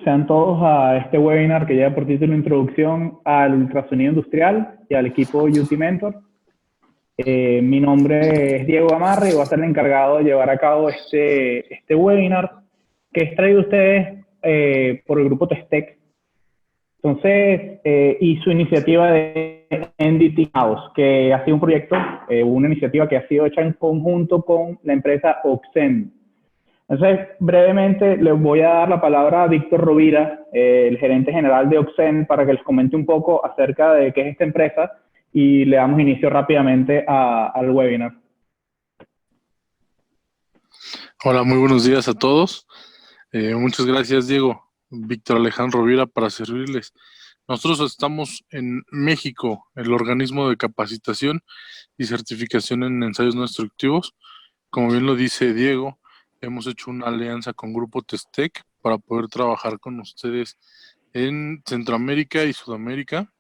Sean todos a este webinar que lleva por título Introducción al ultrasonido industrial y al equipo UT Mentor. Mi nombre es Diego Gamarra y voy a ser el encargado de llevar a cabo este webinar que es traído a ustedes por el grupo Testec. Entonces, y su iniciativa de NDT House, que ha sido un proyecto, una iniciativa que ha sido hecha en conjunto con la empresa Oxen. Entonces, brevemente les voy a dar la palabra a Víctor Rovira, el gerente general de Oxen, para que les comente un poco acerca de qué es esta empresa y le damos inicio rápidamente al webinar. Hola, muy buenos días a todos. Muchas gracias, Diego. Víctor Alejandro Rovira para servirles. Nosotros estamos en México, el organismo de capacitación y certificación en ensayos no destructivos. Como bien lo dice Diego, hemos hecho una alianza con Grupo Testec para poder trabajar con ustedes en Centroamérica y Sudamérica.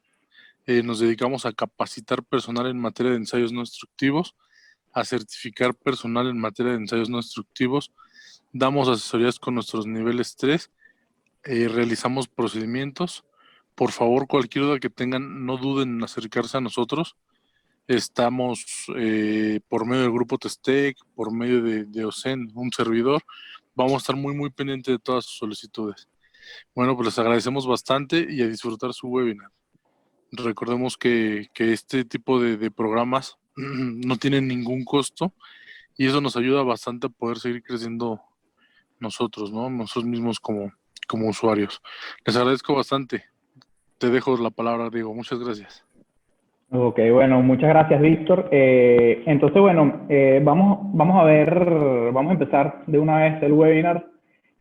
Nos dedicamos a capacitar personal en materia de ensayos no destructivos, a certificar personal en materia de ensayos no destructivos, damos asesorías con nuestros niveles 3, realizamos procedimientos. Por favor, cualquier duda que tengan, no duden en acercarse a nosotros. Estamos por medio del grupo Testec, por medio de OCEN, un servidor. Vamos a estar muy pendientes de todas sus solicitudes. Bueno, pues les agradecemos bastante y a disfrutar su webinar. Recordemos que este tipo de programas no tienen ningún costo y eso nos ayuda bastante a poder seguir creciendo nosotros, ¿no? Nosotros mismos como usuarios. Les agradezco bastante. Te dejo la palabra, Diego. Muchas gracias. Ok, bueno, muchas gracias, Víctor. Entonces, bueno, vamos a empezar de una vez el webinar.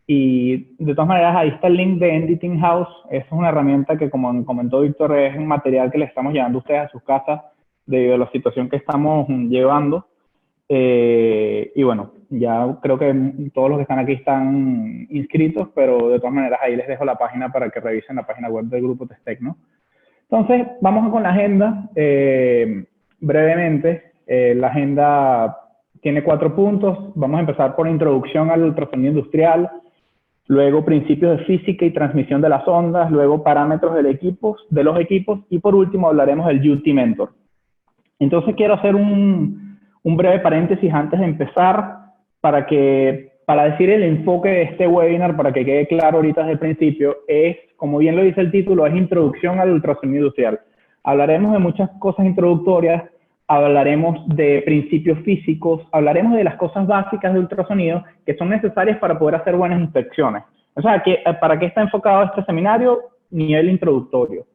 Y de todas maneras, ahí está el link de NDT House. Es una herramienta que, como comentó Víctor, es un material que le estamos llevando a ustedes a sus casas debido a la situación que estamos llevando. Y bueno, ya creo que todos los que están aquí están inscritos, pero de todas maneras ahí les dejo la página para que revisen la página web del grupo Testec, ¿no? Entonces, vamos con la agenda. Brevemente, la agenda tiene 4 puntos. Vamos a empezar por introducción al ultrasonido industrial, luego principios de física y transmisión de las ondas, luego parámetros de los equipos y por último hablaremos del UT Mentor. Entonces quiero hacer un breve paréntesis antes de empezar para decir el enfoque de este webinar, para que quede claro ahorita desde el principio, es, como bien lo dice el título, es introducción al ultrasonido industrial. Hablaremos de muchas cosas introductorias, hablaremos de principios físicos, hablaremos de las cosas básicas de ultrasonido que son necesarias para poder hacer buenas inspecciones. O sea, ¿para qué está enfocado este seminario? Nivel introductorio.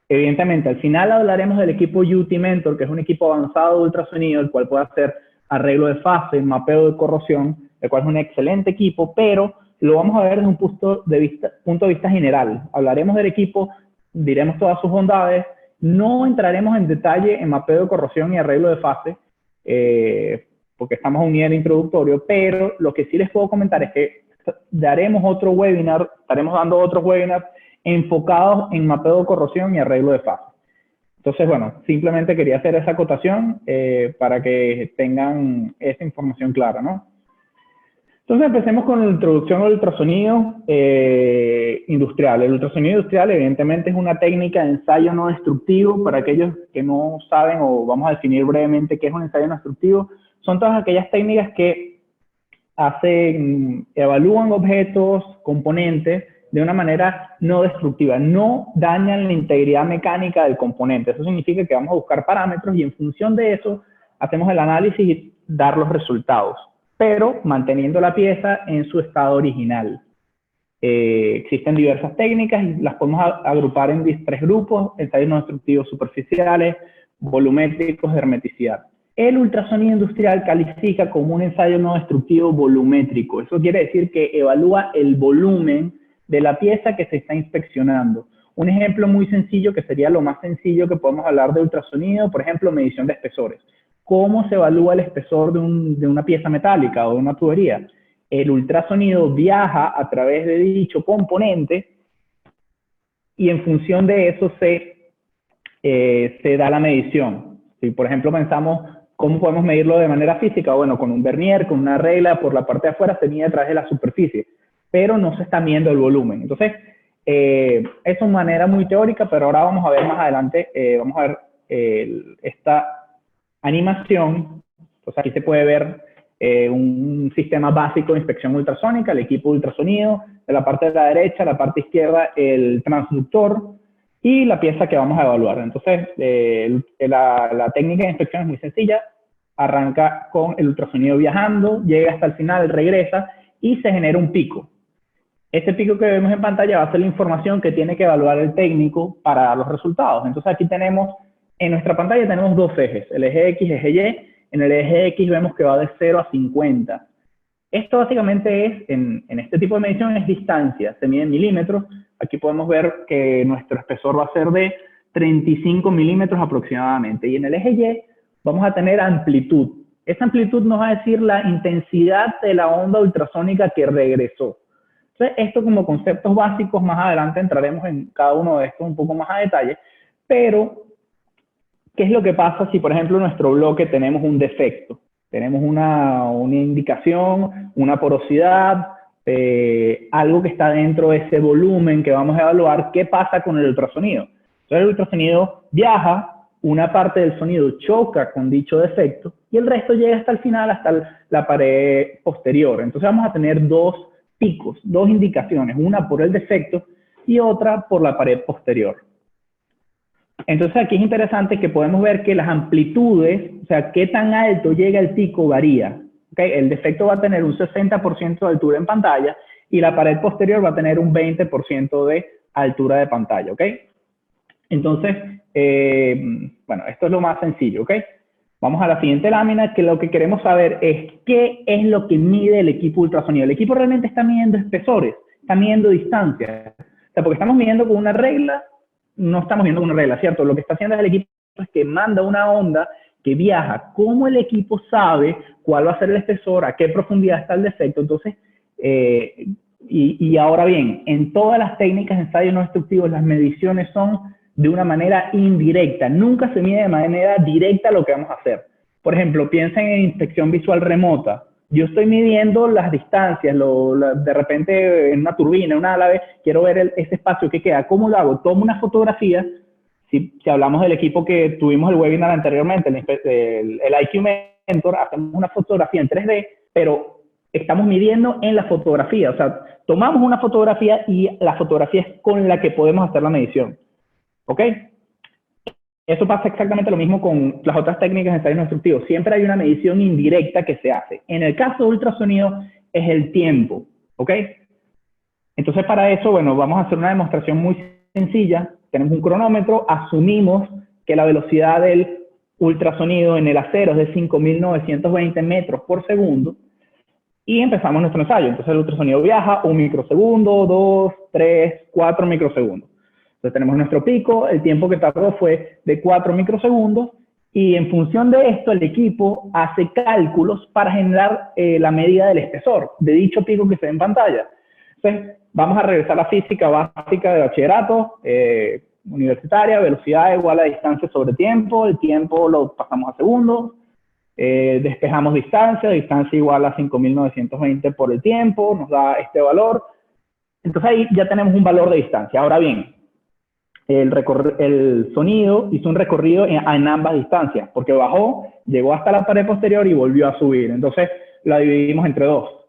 Evidentemente, al final hablaremos del equipo UT Mentor, que es un equipo avanzado de ultrasonido, el cual puede hacer arreglo de fase, mapeo de corrosión, el cual es un excelente equipo, pero lo vamos a ver desde un punto de vista general. Hablaremos del equipo, diremos todas sus bondades, no entraremos en detalle en mapeo de corrosión y arreglo de fase, porque estamos a un nivel introductorio, pero lo que sí les puedo comentar es que estaremos dando otros webinars enfocados en mapeo de corrosión y arreglo de fase. Entonces, bueno, simplemente quería hacer esa acotación para que tengan esa información clara, ¿no? Entonces, empecemos con la introducción al ultrasonido industrial. El ultrasonido industrial, evidentemente, es una técnica de ensayo no destructivo. Para aquellos que no saben, o vamos a definir brevemente qué es un ensayo no destructivo, son todas aquellas técnicas que evalúan objetos, componentes, de una manera no destructiva, no dañan la integridad mecánica del componente. Eso significa que vamos a buscar parámetros y en función de eso hacemos el análisis y dar los resultados, pero manteniendo la pieza en su estado original. Existen diversas técnicas y las podemos agrupar en 3 grupos: ensayos no destructivos superficiales, volumétricos, de hermeticidad. El ultrasonido industrial califica como un ensayo no destructivo volumétrico. Eso quiere decir que evalúa el volumen de la pieza que se está inspeccionando. Un ejemplo muy sencillo, que sería lo más sencillo que podemos hablar de ultrasonido, por ejemplo, medición de espesores. ¿Cómo se evalúa el espesor de una pieza metálica o de una tubería? El ultrasonido viaja a través de dicho componente y en función de eso se da la medición. Si, por ejemplo, pensamos ¿Cómo podemos medirlo de manera física? Bueno, con un vernier, con una regla, por la parte de afuera se mide a través de la superficie, pero no se está midiendo el volumen. Entonces, es una manera muy teórica, pero ahora vamos a ver más adelante, vamos a ver esta animación. Entonces aquí se puede ver un sistema básico de inspección ultrasónica, el equipo de ultrasonido, de la parte de la derecha, la parte izquierda, el transductor y la pieza que vamos a evaluar. Entonces, la técnica de inspección es muy sencilla, arranca con el ultrasonido viajando, llega hasta el final, regresa y se genera un pico. Ese pico que vemos en pantalla va a ser la información que tiene que evaluar el técnico para dar los resultados. Entonces aquí tenemos, en nuestra pantalla tenemos dos ejes, el eje X y el eje Y. En el eje X vemos que va de 0 a 50. Esto básicamente es, en este tipo de medición, es distancia, se mide en milímetros. Aquí podemos ver que nuestro espesor va a ser de 35 milímetros aproximadamente. Y en el eje Y vamos a tener amplitud. Esa amplitud nos va a decir la intensidad de la onda ultrasónica que regresó. Entonces, esto como conceptos básicos, más adelante entraremos en cada uno de estos un poco más a detalle, pero ¿qué es lo que pasa si, por ejemplo, en nuestro bloque tenemos un defecto? Tenemos una indicación, una porosidad, algo que está dentro de ese volumen que vamos a evaluar. ¿Qué pasa con el ultrasonido? Entonces, el ultrasonido viaja, una parte del sonido choca con dicho defecto y el resto llega hasta el final, hasta la pared posterior. Entonces, vamos a tener dos picos, dos indicaciones, una por el defecto y otra por la pared posterior. Entonces aquí es interesante que podemos ver que las amplitudes, o sea, qué tan alto llega el pico varía. ¿Okay? El defecto va a tener un 60% de altura en pantalla y la pared posterior va a tener un 20% de altura de pantalla. ¿Okay? Entonces, bueno, esto es lo más sencillo. ¿Okay? Vamos a la siguiente lámina, que lo que queremos saber es qué es lo que mide el equipo ultrasonido. El equipo realmente está midiendo espesores, está midiendo distancias. O sea, porque estamos midiendo con una regla, no estamos viendo una regla, ¿cierto? Lo que está haciendo es el equipo es que manda una onda que viaja. ¿Cómo el equipo sabe cuál va a ser el espesor, a qué profundidad está el defecto? Entonces, y ahora bien, en todas las técnicas de ensayos no destructivos, las mediciones son de una manera indirecta. Nunca se mide de manera directa lo que vamos a hacer. Por ejemplo, piensen en inspección visual remota. Yo estoy midiendo las distancias, de repente en una turbina, en una ala, quiero ver ese espacio que queda. ¿Cómo lo hago? Tomo una fotografía. Si hablamos del equipo que tuvimos el webinar anteriormente, el IQ Mentor, hacemos una fotografía en 3D, pero estamos midiendo en la fotografía. O sea, tomamos una fotografía y la fotografía es con la que podemos hacer la medición. ¿Ok? Eso pasa exactamente lo mismo con las otras técnicas de ensayos no destructivos. Siempre hay una medición indirecta que se hace. En el caso de ultrasonido es el tiempo. ¿Ok? Entonces, para eso, bueno, vamos a hacer una demostración muy sencilla. Tenemos un cronómetro, asumimos que la velocidad del ultrasonido en el acero es de 5.920 metros por segundo y empezamos nuestro ensayo. Entonces, el ultrasonido viaja 1 microsegundo, 2, 3, 4 microsegundos. Entonces tenemos nuestro pico, el tiempo que tardó fue de 4 microsegundos y en función de esto el equipo hace cálculos para generar la medida del espesor de dicho pico que se ve en pantalla. Entonces vamos a regresar a la física básica de bachillerato, universitaria, velocidad igual a distancia sobre tiempo, el tiempo lo pasamos a segundos, despejamos distancia igual a 5.920 por el tiempo, nos da este valor. Entonces ahí ya tenemos un valor de distancia. Ahora bien, el sonido hizo un recorrido en ambas distancias, porque bajó, llegó hasta la pared posterior y volvió a subir. Entonces, la dividimos entre dos.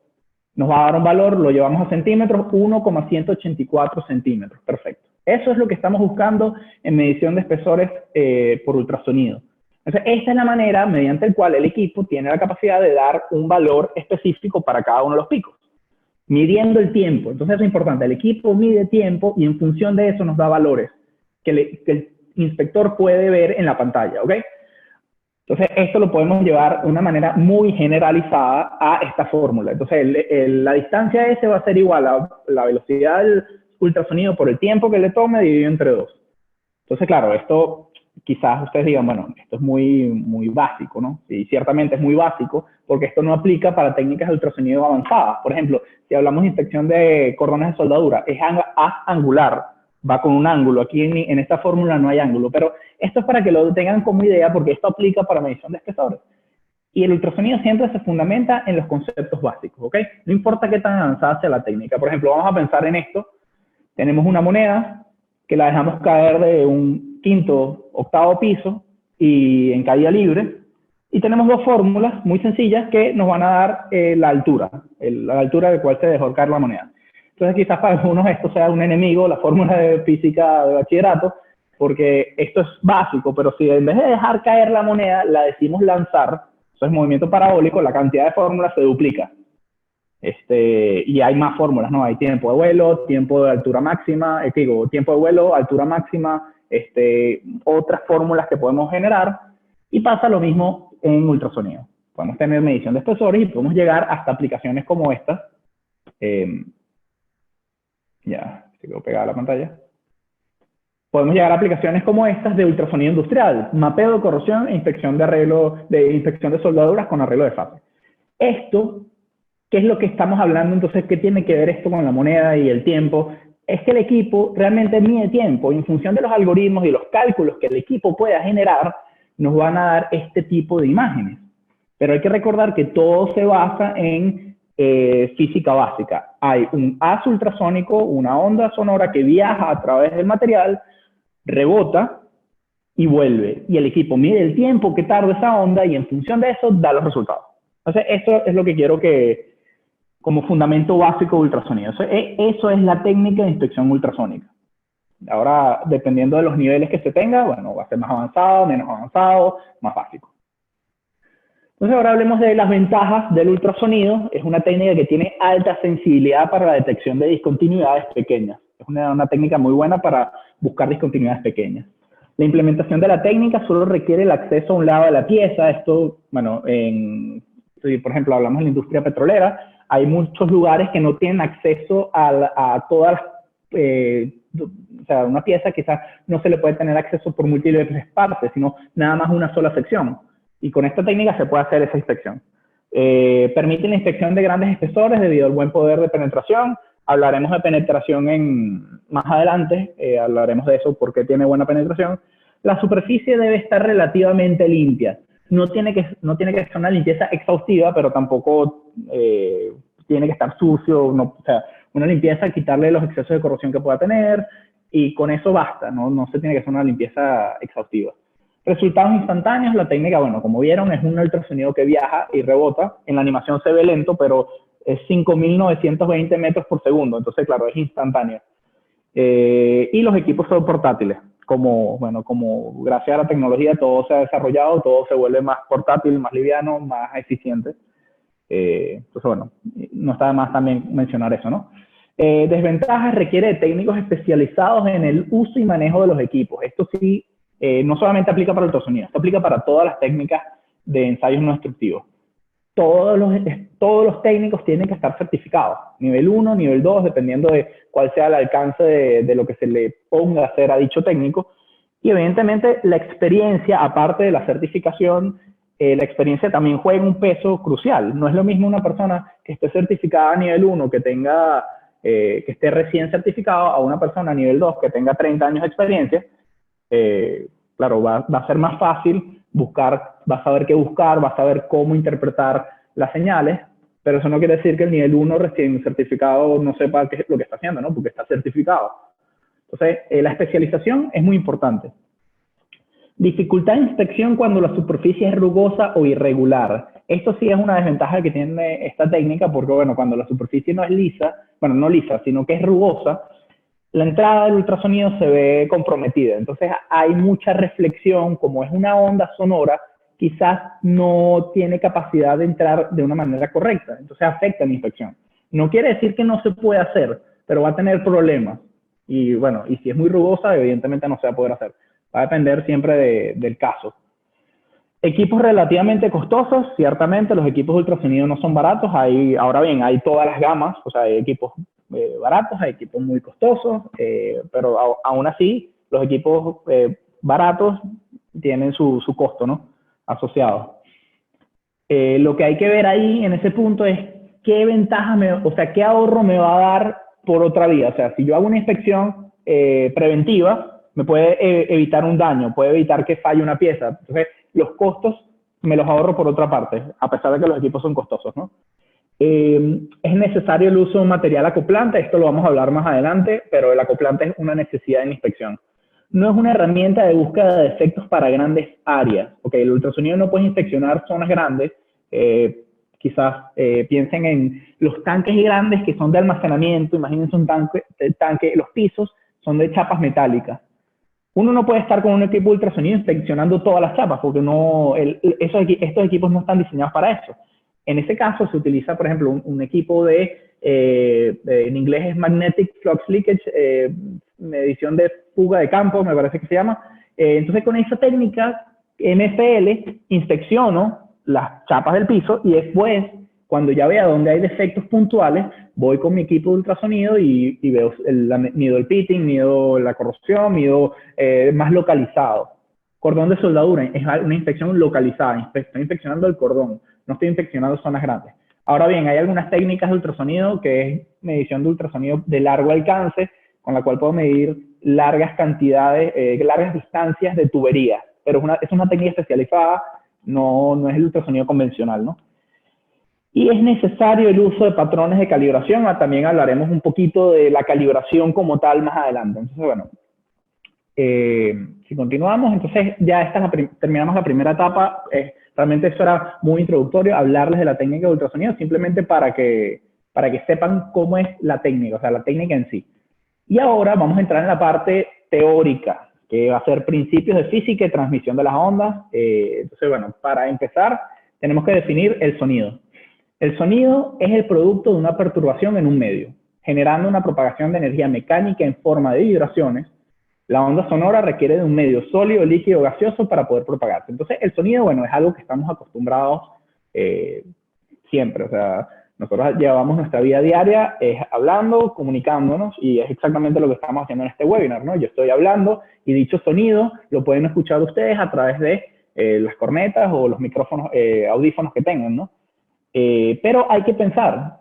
Nos va a dar un valor, lo llevamos a centímetros, 1,184 centímetros. Perfecto. Eso es lo que estamos buscando en medición de espesores por ultrasonido. Entonces, esta es la manera mediante la cual el equipo tiene la capacidad de dar un valor específico para cada uno de los picos, midiendo el tiempo. Entonces, eso es importante. El equipo mide tiempo y en función de eso nos da valores que el inspector puede ver en la pantalla, ¿ok? Entonces, esto lo podemos llevar de una manera muy generalizada a esta fórmula. Entonces, la distancia S va a ser igual a la velocidad del ultrasonido por el tiempo que le tome dividido entre 2. Entonces, claro, esto quizás ustedes digan, bueno, esto es muy básico, ¿no? Sí, ciertamente es muy básico, porque esto no aplica para técnicas de ultrasonido avanzadas. Por ejemplo, si hablamos de inspección de cordones de soldadura, es haz angular, va con un ángulo. Aquí en esta fórmula no hay ángulo, pero esto es para que lo tengan como idea, porque esto aplica para medición de espesores. Y el ultrasonido siempre se fundamenta en los conceptos básicos, ¿ok? No importa qué tan avanzada sea la técnica. Por ejemplo, vamos a pensar en esto. Tenemos una moneda que la dejamos caer de un quinto, octavo piso y en caída libre. Y tenemos dos fórmulas muy sencillas que nos van a dar la altura de cual se dejó caer la moneda. Entonces quizás para algunos esto sea un enemigo, la fórmula de física de bachillerato, porque esto es básico, pero si en vez de dejar caer la moneda la decimos lanzar, eso es movimiento parabólico, la cantidad de fórmulas se duplica. Y hay más fórmulas, ¿no? Hay tiempo de vuelo, tiempo de altura máxima, tiempo de vuelo, altura máxima, otras fórmulas que podemos generar, y pasa lo mismo en ultrasonido. Podemos tener medición de espesores y podemos llegar hasta aplicaciones como estas. Ya, se quedó pegada la pantalla. Podemos llegar a aplicaciones como estas de ultrasonido industrial, mapeo de corrosión e inspección de soldaduras con arreglo de fase. Esto, ¿qué es lo que estamos hablando? Entonces, ¿qué tiene que ver esto con la moneda y el tiempo? Es que el equipo realmente mide tiempo y en función de los algoritmos y los cálculos que el equipo pueda generar, nos van a dar este tipo de imágenes. Pero hay que recordar que todo se basa en física básica. Hay un haz ultrasónico, una onda sonora que viaja a través del material, rebota y vuelve. Y el equipo mide el tiempo que tarda esa onda y en función de eso da los resultados. Entonces, esto es lo que quiero que, como fundamento básico de ultrasonido. Eso es la técnica de inspección ultrasónica. Ahora, dependiendo de los niveles que se tenga, bueno, va a ser más avanzado, menos avanzado, más básico. Entonces, ahora hablemos de las ventajas del ultrasonido. Es una técnica que tiene alta sensibilidad para la detección de discontinuidades pequeñas. Es una técnica muy buena para buscar discontinuidades pequeñas. La implementación de la técnica solo requiere el acceso a un lado de la pieza. Esto, bueno, si por ejemplo hablamos de la industria petrolera, hay muchos lugares que no tienen acceso a todas las, o sea, una pieza quizás no se le puede tener acceso por múltiples partes, sino nada más una sola sección. Y con esta técnica se puede hacer esa inspección. Permite la inspección de grandes espesores debido al buen poder de penetración. Hablaremos de penetración más adelante, hablaremos de eso porque tiene buena penetración. La superficie debe estar relativamente limpia. No tiene que ser una limpieza exhaustiva, pero tampoco tiene que estar sucio. O sea, una limpieza, quitarle los excesos de corrosión que pueda tener, y con eso basta, no se tiene que hacer una limpieza exhaustiva. Resultados instantáneos, la técnica, bueno, como vieron, es un ultrasonido que viaja y rebota. En la animación se ve lento, pero es 5.920 metros por segundo, entonces, claro, es instantáneo. Y los equipos son portátiles. Como gracias a la tecnología todo se ha desarrollado, todo se vuelve más portátil, más liviano, más eficiente. Entonces, bueno, no está de más también mencionar eso, ¿no? Desventajas: requiere de técnicos especializados en el uso y manejo de los equipos. Esto sí, no solamente aplica para el ultrasonido, esto aplica para todas las técnicas de ensayos no destructivos. Todos los técnicos tienen que estar certificados, nivel 1, nivel 2, dependiendo de cuál sea el alcance de lo que se le ponga a hacer a dicho técnico. Y evidentemente la experiencia, aparte de la certificación, la experiencia también juega un peso crucial. No es lo mismo una persona que esté certificada a nivel 1, que esté recién certificado, a una persona a nivel 2 que tenga 30 años de experiencia. Claro, va a ser más fácil buscar, va a saber qué buscar, va a saber cómo interpretar las señales, pero eso no quiere decir que el nivel 1 recién certificado no sepa qué es lo que está haciendo, ¿no? Porque está certificado. Entonces, la especialización es muy importante. Dificultad de inspección cuando la superficie es rugosa o irregular. Esto sí es una desventaja que tiene esta técnica, porque, bueno, cuando la superficie no es lisa, bueno, no lisa, sino que es rugosa, la entrada del ultrasonido se ve comprometida. Entonces hay mucha reflexión, como es una onda sonora, quizás no tiene capacidad de entrar de una manera correcta. Entonces afecta la inspección. No quiere decir que no se puede hacer, pero va a tener problemas. Y bueno, y si es muy rugosa, evidentemente no se va a poder hacer. Va a depender siempre del caso. Equipos relativamente costosos, ciertamente los equipos de ultrasonido no son baratos. Ahora bien, hay todas las gamas, o sea, hay equipos baratos, hay equipos muy costosos, pero aún así los equipos baratos tienen su costo, ¿no? Asociado. Lo que hay que ver ahí en ese punto es qué ventaja, qué ahorro me va a dar por otra vía. O sea, si yo hago una inspección preventiva, me puede evitar un daño, puede evitar que falle una pieza. Entonces, los costos me los ahorro por otra parte, a pesar de que los equipos son costosos, ¿no? Es necesario el uso de un material acoplante, esto lo vamos a hablar más adelante, pero el acoplante es una necesidad en inspección. No es una herramienta de búsqueda de defectos para grandes áreas. Okay, el ultrasonido no puede inspeccionar zonas grandes. Quizás piensen en los tanques grandes que son de almacenamiento. Imagínense un tanque, los pisos son de chapas metálicas. Uno no puede estar con un equipo de ultrasonido inspeccionando todas las chapas, porque estos equipos no están diseñados para eso. En ese caso se utiliza, por ejemplo, un equipo en inglés es Magnetic Flux Leakage, medición de fuga de campo, me parece que se llama. Entonces, con esa técnica, MFL, inspecciono las chapas del piso y después, cuando ya vea dónde hay defectos puntuales, voy con mi equipo de ultrasonido y veo, mido el pitting, mido la corrosión, mido más localizado. Cordón de soldadura, es una inspección localizada, estoy inspeccionando el cordón, no estoy inspeccionando zonas grandes. Ahora bien, hay algunas técnicas de ultrasonido, que es medición de ultrasonido de largo alcance, con la cual puedo medir largas cantidades, largas distancias de tuberías, pero es una técnica especializada, no es el ultrasonido convencional, ¿no? Y es necesario el uso de patrones de calibración. También hablaremos un poquito de la calibración como tal más adelante. Entonces, bueno, si continuamos, entonces ya terminamos la primera etapa. Realmente eso era muy introductorio, hablarles de la técnica de ultrasonido, simplemente para que sepan cómo es la técnica, o sea, la técnica en sí. Y ahora vamos a entrar en la parte teórica, que va a ser principios de física y transmisión de las ondas. Entonces, bueno, para empezar, tenemos que definir el sonido. El sonido es el producto de una perturbación en un medio, generando una propagación de energía mecánica en forma de vibraciones. La onda sonora requiere de un medio sólido, líquido, gaseoso para poder propagarse. Entonces, el sonido, bueno, es algo que estamos acostumbrados siempre. O sea, nosotros llevamos nuestra vida diaria hablando, comunicándonos, y es exactamente lo que estamos haciendo en este webinar, ¿no? Yo estoy hablando y dicho sonido lo pueden escuchar ustedes a través de las cornetas o los micrófonos, audífonos que tengan, ¿no? Pero hay que pensar.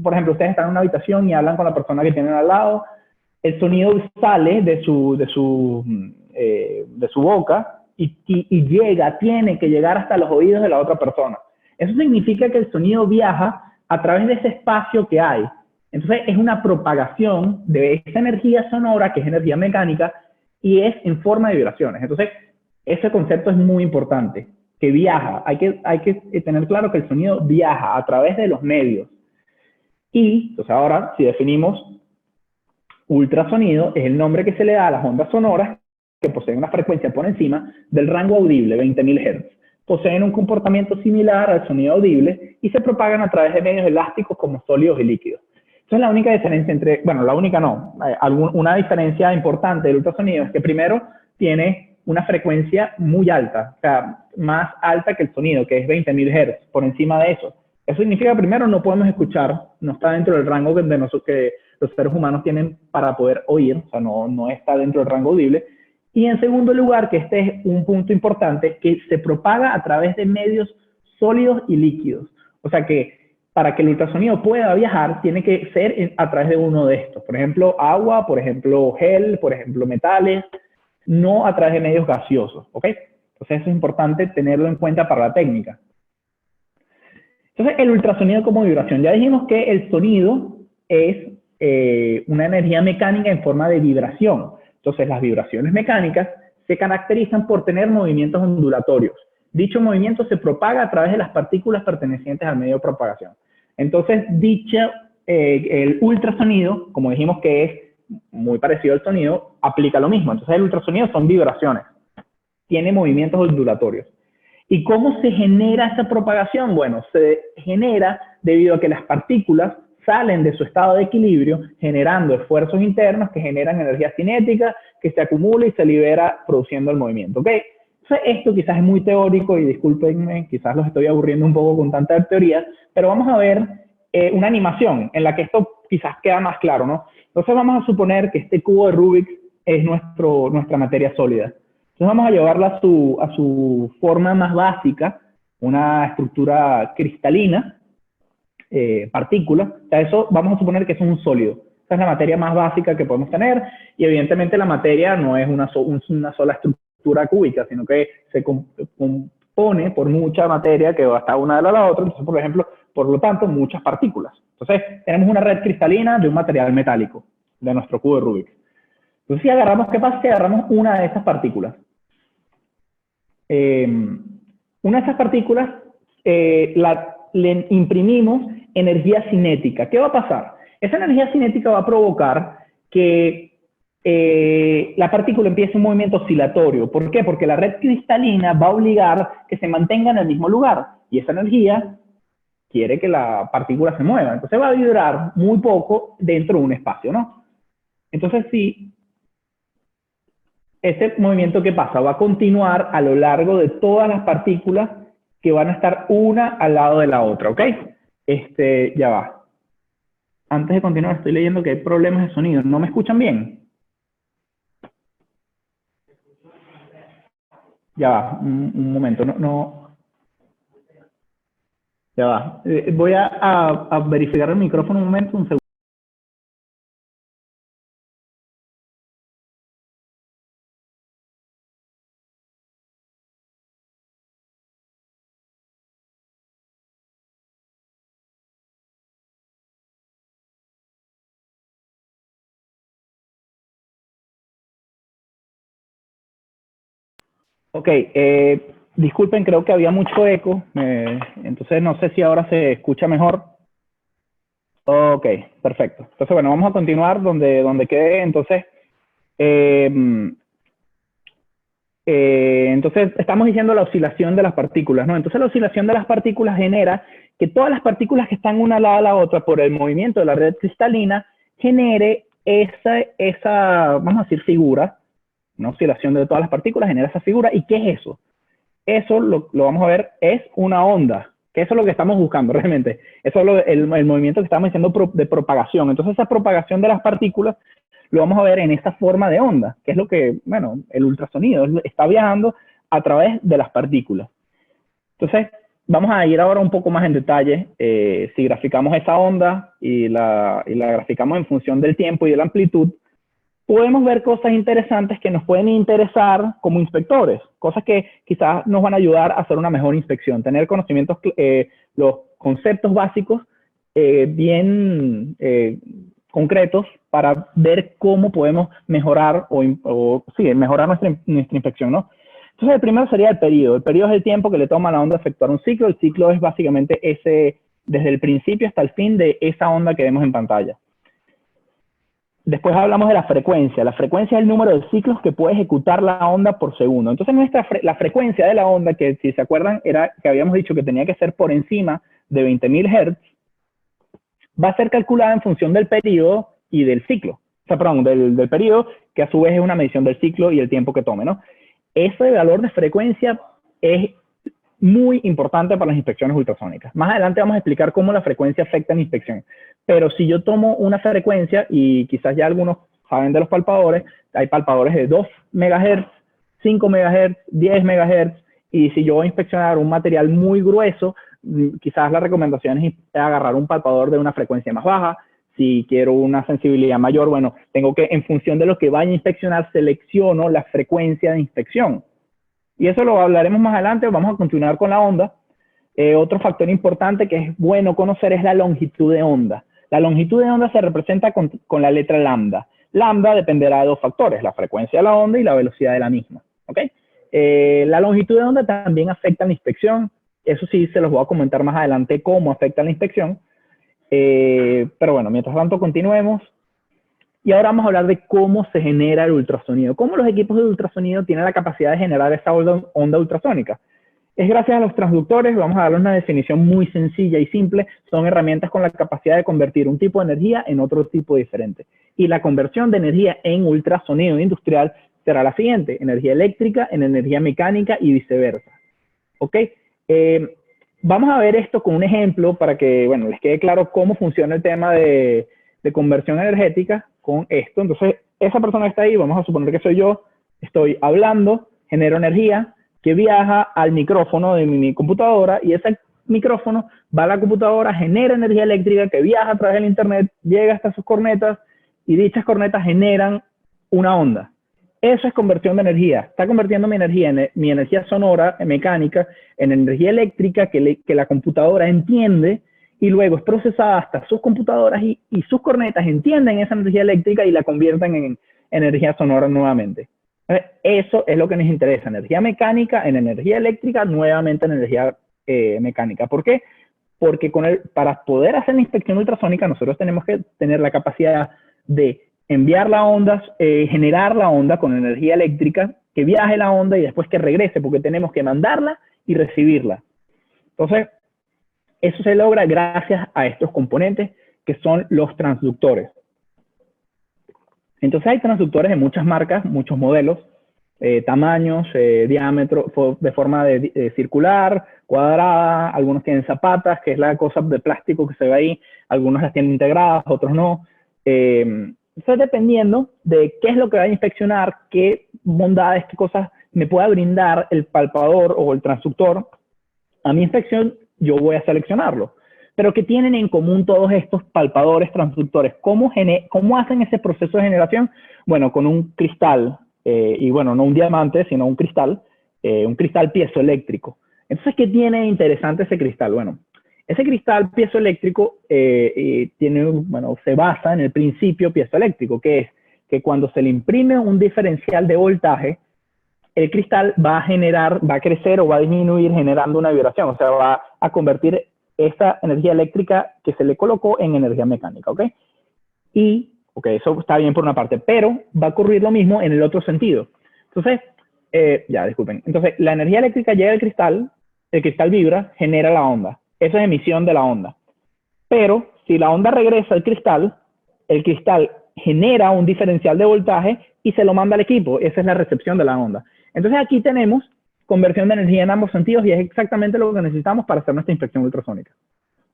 Por ejemplo, ustedes están en una habitación y hablan con la persona que tienen al lado. El sonido sale de su boca y tiene que llegar hasta los oídos de la otra persona. Eso significa que el sonido viaja a través de ese espacio que hay. Entonces, es una propagación de esa energía sonora, que es energía mecánica, y es en forma de vibraciones. Entonces, ese concepto es muy importante, que viaja. Hay que tener claro que el sonido viaja a través de los medios. Y, entonces ahora, si definimos ultrasonido, es el nombre que se le da a las ondas sonoras que poseen una frecuencia por encima del rango audible, 20.000 Hz. Poseen un comportamiento similar al sonido audible y se propagan a través de medios elásticos como sólidos y líquidos. Entonces, la única diferencia entre, bueno, la única no, una diferencia importante del ultrasonido es que primero tiene una frecuencia muy alta, o sea, más alta que el sonido, que es 20.000 Hz, por encima de eso. Eso significa que primero no podemos escuchar, no está dentro del rango que los seres humanos tienen para poder oír, o sea, no está dentro del rango audible. Y en segundo lugar, que este es un punto importante, que se propaga a través de medios sólidos y líquidos. O sea que para que el ultrasonido pueda viajar, tiene que ser a través de uno de estos. Por ejemplo, agua, por ejemplo, gel, por ejemplo, metales, no a través de medios gaseosos, ¿ok? Entonces eso es importante tenerlo en cuenta para la técnica. Entonces, el ultrasonido como vibración. Ya dijimos que el sonido es una energía mecánica en forma de vibración. Entonces, las vibraciones mecánicas se caracterizan por tener movimientos ondulatorios. Dicho movimiento se propaga a través de las partículas pertenecientes al medio de propagación. Entonces, el ultrasonido, como dijimos que es muy parecido al sonido, aplica lo mismo. Entonces, el ultrasonido son vibraciones. Tiene movimientos ondulatorios. ¿Y cómo se genera esa propagación? Bueno, se genera debido a que las partículas salen de su estado de equilibrio generando esfuerzos internos que generan energía cinética que se acumula y se libera produciendo el movimiento, ¿ok? Entonces, esto quizás es muy teórico y discúlpenme, quizás los estoy aburriendo un poco con tanta teoría, pero vamos a ver una animación en la que esto quizás queda más claro, ¿no? Entonces vamos a suponer que este cubo de Rubik es nuestra materia sólida. Entonces vamos a llevarla a su forma más básica, una estructura cristalina, partículas. O sea, eso vamos a suponer que es un sólido. Esa es la materia más básica que podemos tener y evidentemente la materia no es una sola estructura cúbica, sino que se expone por mucha materia que va hasta una de la otra, entonces, por ejemplo, por lo tanto, muchas partículas. Entonces, tenemos una red cristalina de un material metálico, de nuestro cubo de Rubik. Entonces, si agarramos, ¿qué pasa si agarramos una de esas partículas? Una de esas partículas le imprimimos energía cinética. ¿Qué va a pasar? Esa energía cinética va a provocar que la partícula empiece un movimiento oscilatorio. ¿Por qué? Porque la red cristalina va a obligar que se mantenga en el mismo lugar. Y esa energía quiere que la partícula se mueva. Entonces va a vibrar muy poco dentro de un espacio, ¿no? Entonces, si ese movimiento que pasa va a continuar a lo largo de todas las partículas que van a estar una al lado de la otra, ¿ok? Ya va. Antes de continuar, estoy leyendo que hay problemas de sonido. ¿No me escuchan bien? Ya va, un momento, ya va. Voy a verificar el micrófono un momento, un segundo. Ok, disculpen, creo que había mucho eco, entonces no sé si ahora se escucha mejor. Ok, perfecto. Entonces, bueno, vamos a continuar donde quede. Entonces, estamos diciendo la oscilación de las partículas, ¿no? Entonces, la oscilación de las partículas genera que todas las partículas que están una al lado de la otra por el movimiento de la red cristalina genere esa, vamos a decir, figura. Una oscilación de todas las partículas genera esa figura. ¿Y qué es eso? Eso lo vamos a ver, es una onda, que eso es lo que estamos buscando realmente. Eso es el movimiento que estamos diciendo de propagación. Entonces, esa propagación de las partículas lo vamos a ver en esta forma de onda, que es lo que, bueno, el ultrasonido está viajando a través de las partículas. Entonces, vamos a ir ahora un poco más en detalle. Si graficamos esa onda y la graficamos en función del tiempo y de la amplitud, podemos ver cosas interesantes que nos pueden interesar como inspectores, cosas que quizás nos van a ayudar a hacer una mejor inspección, tener conocimientos, los conceptos básicos bien concretos para ver cómo podemos mejorar mejorar nuestra inspección, ¿no? Entonces, el primero sería el periodo. El periodo es el tiempo que le toma a la onda efectuar un ciclo. El ciclo es básicamente desde el principio hasta el fin de esa onda que vemos en pantalla. Después hablamos de la frecuencia. La frecuencia es el número de ciclos que puede ejecutar la onda por segundo. Entonces, la frecuencia de la onda, que si se acuerdan, era que habíamos dicho que tenía que ser por encima de 20.000 Hz, va a ser calculada en función del periodo y del ciclo. O sea, perdón, del periodo, que a su vez es una medición del ciclo y el tiempo que tome, ¿no? Ese valor de frecuencia es muy importante para las inspecciones ultrasónicas. Más adelante vamos a explicar cómo la frecuencia afecta en la inspección. Pero si yo tomo una frecuencia, y quizás ya algunos saben de los palpadores, hay palpadores de 2 MHz, 5 MHz, 10 MHz, y si yo voy a inspeccionar un material muy grueso, quizás la recomendación es agarrar un palpador de una frecuencia más baja. Si quiero una sensibilidad mayor, bueno, tengo que, en función de lo que vaya a inspeccionar, selecciono la frecuencia de inspección. Y eso lo hablaremos más adelante. Vamos a continuar con la onda. Otro factor importante que es bueno conocer es la longitud de onda. La longitud de onda se representa con la letra lambda. Lambda dependerá de dos factores, la frecuencia de la onda y la velocidad de la misma. ¿Okay? La longitud de onda también afecta a la inspección. Eso sí, se los voy a comentar más adelante cómo afecta a la inspección. Pero bueno, mientras tanto continuemos. Y ahora vamos a hablar de cómo se genera el ultrasonido. Cómo los equipos de ultrasonido tienen la capacidad de generar esta onda ultrasónica. Es gracias a los transductores. Vamos a darles una definición muy sencilla y simple. Son herramientas con la capacidad de convertir un tipo de energía en otro tipo diferente. Y la conversión de energía en ultrasonido industrial será la siguiente: energía eléctrica en energía mecánica y viceversa. ¿Ok? Vamos a ver esto con un ejemplo para que, bueno, les quede claro cómo funciona el tema de conversión energética con esto. Entonces, esa persona que está ahí, vamos a suponer que soy yo, estoy hablando, genero energía que viaja al micrófono de mi computadora, y ese micrófono va a la computadora, genera energía eléctrica que viaja a través del internet, llega hasta sus cornetas, y dichas cornetas generan una onda. Eso es conversión de energía. Está convirtiendo mi energía sonora, mecánica, en energía eléctrica que la computadora entiende y luego es procesada hasta sus computadoras y sus cornetas entienden esa energía eléctrica y la convierten en energía sonora nuevamente. Eso es lo que nos interesa, energía mecánica en energía eléctrica, nuevamente en energía mecánica. ¿Por qué? Porque para poder hacer la inspección ultrasónica nosotros tenemos que tener la capacidad de enviar la onda, generar la onda con energía eléctrica, que viaje la onda y después que regrese, porque tenemos que mandarla y recibirla. Entonces, eso se logra gracias a estos componentes que son los transductores. Entonces hay transductores de muchas marcas, muchos modelos, tamaños, diámetro, de forma circular, cuadrada, algunos tienen zapatas, que es la cosa de plástico que se ve ahí, algunos las tienen integradas, otros no. Entonces, dependiendo de qué es lo que va a inspeccionar, qué bondades, qué cosas me pueda brindar el palpador o el transductor, a mi inspección yo voy a seleccionarlo. Pero ¿qué tienen en común todos estos palpadores, transductores? ¿Cómo hacen ese proceso de generación? Bueno, con un cristal, y bueno, no un diamante, sino un cristal piezoeléctrico. Entonces, ¿qué tiene interesante ese cristal? Bueno, ese cristal piezoeléctrico se basa en el principio piezoeléctrico, que es que cuando se le imprime un diferencial de voltaje, el cristal va a crecer o va a disminuir generando una vibración, o sea, va a convertir esa energía eléctrica que se le colocó en energía mecánica, ¿ok? Y, eso está bien por una parte, pero va a ocurrir lo mismo en el otro sentido. Entonces, disculpen. Entonces, la energía eléctrica llega al cristal, el cristal vibra, genera la onda. Eso es emisión de la onda. Pero, si la onda regresa al cristal, el cristal genera un diferencial de voltaje y se lo manda al equipo. Esa es la recepción de la onda. Entonces, aquí tenemos conversión de energía en ambos sentidos y es exactamente lo que necesitamos para hacer nuestra inspección ultrasónica.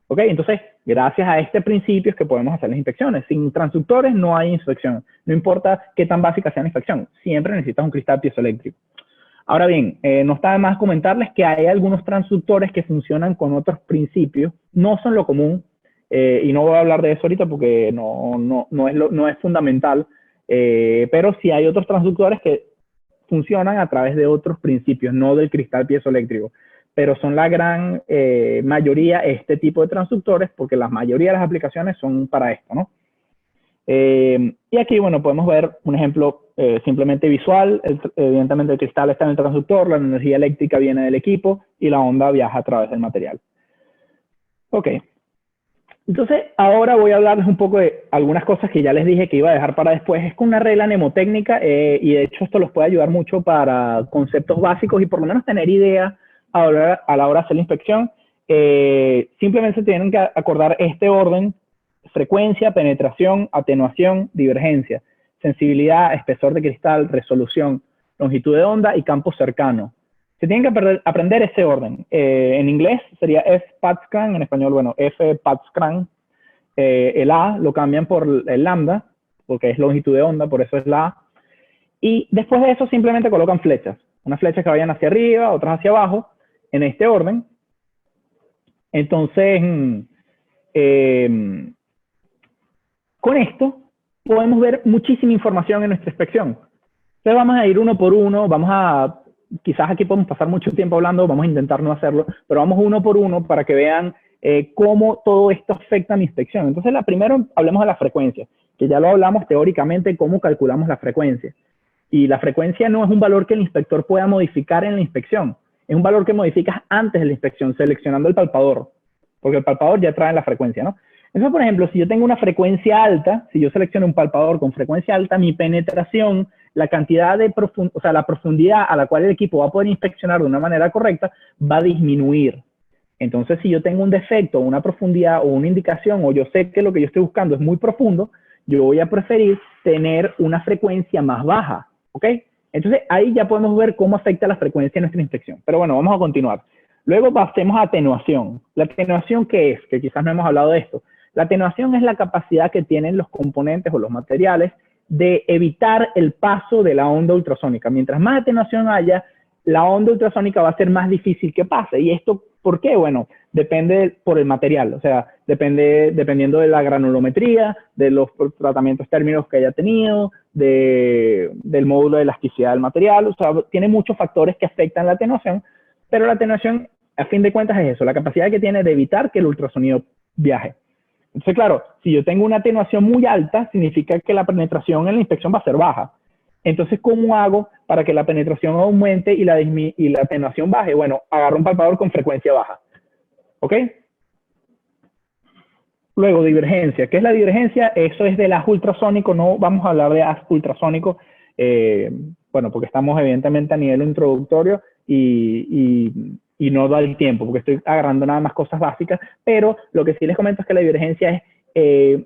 ¿Ok? Entonces, gracias a este principio es que podemos hacer las inspecciones. Sin transductores no hay inspección. No importa qué tan básica sea la inspección. Siempre necesitas un cristal piezoeléctrico. Ahora bien, no está de más comentarles que hay algunos transductores que funcionan con otros principios. No son lo común. Y no voy a hablar de eso ahorita porque no es fundamental. Pero sí hay otros transductores que funcionan a través de otros principios, no del cristal piezoeléctrico, pero son la gran mayoría este tipo de transductores porque la mayoría de las aplicaciones son para esto, ¿no? Y aquí, bueno, podemos ver un ejemplo simplemente visual. Evidentemente el cristal está en el transductor, la energía eléctrica viene del equipo y la onda viaja a través del material. Ok. Entonces, ahora voy a hablarles un poco de algunas cosas que ya les dije que iba a dejar para después. Es con una regla mnemotécnica y de hecho esto los puede ayudar mucho para conceptos básicos y por lo menos tener idea a la hora de hacer la inspección. Simplemente tienen que acordar este orden: frecuencia, penetración, atenuación, divergencia, sensibilidad, espesor de cristal, resolución, longitud de onda y campo cercano. Se tienen que aprender ese orden. En inglés sería F-PATSCRAN, en español, bueno, F-PATSCRAN. El A lo cambian por el lambda, porque es longitud de onda, por eso es la A. Y después de eso simplemente colocan flechas. Unas flechas que vayan hacia arriba, otras hacia abajo, en este orden. Entonces, con esto podemos ver muchísima información en nuestra inspección. Entonces vamos a ir uno por uno, quizás aquí podemos pasar mucho tiempo hablando, vamos a intentar no hacerlo, pero vamos uno por uno para que vean cómo todo esto afecta a mi inspección. Entonces, primero hablemos de la frecuencia, que ya lo hablamos teóricamente, cómo calculamos la frecuencia. Y la frecuencia no es un valor que el inspector pueda modificar en la inspección, es un valor que modificas antes de la inspección, seleccionando el palpador, porque el palpador ya trae la frecuencia, ¿no? Entonces, por ejemplo, si yo tengo una frecuencia alta, si yo selecciono un palpador con frecuencia alta, mi penetración, la cantidad de la profundidad a la cual el equipo va a poder inspeccionar de una manera correcta, va a disminuir. Entonces, si yo tengo un defecto, una profundidad o una indicación, o yo sé que lo que yo estoy buscando es muy profundo, yo voy a preferir tener una frecuencia más baja, ¿ok? Entonces, ahí ya podemos ver cómo afecta la frecuencia en nuestra inspección. Pero bueno, vamos a continuar. Luego pasemos a atenuación. ¿La atenuación qué es? Que quizás no hemos hablado de esto. La atenuación es la capacidad que tienen los componentes o los materiales de evitar el paso de la onda ultrasónica. Mientras más atenuación haya, la onda ultrasónica va a ser más difícil que pase. ¿Y esto por qué? Bueno, depende por el material. O sea, dependiendo de la granulometría, de los tratamientos térmicos que haya tenido, del módulo de elasticidad del material. O sea, tiene muchos factores que afectan la atenuación, pero la atenuación, a fin de cuentas, es eso, la capacidad que tiene de evitar que el ultrasonido viaje. Entonces, claro, si yo tengo una atenuación muy alta, significa que la penetración en la inspección va a ser baja. Entonces, ¿cómo hago para que la penetración aumente y la atenuación baje? Bueno, agarro un palpador con frecuencia baja. ¿Ok? Luego, divergencia. ¿Qué es la divergencia? Eso es del haz ultrasónico. No vamos a hablar de haz ultrasónico, bueno, porque estamos evidentemente a nivel introductorio y no da el tiempo, porque estoy agarrando nada más cosas básicas, pero lo que sí les comento es que la divergencia es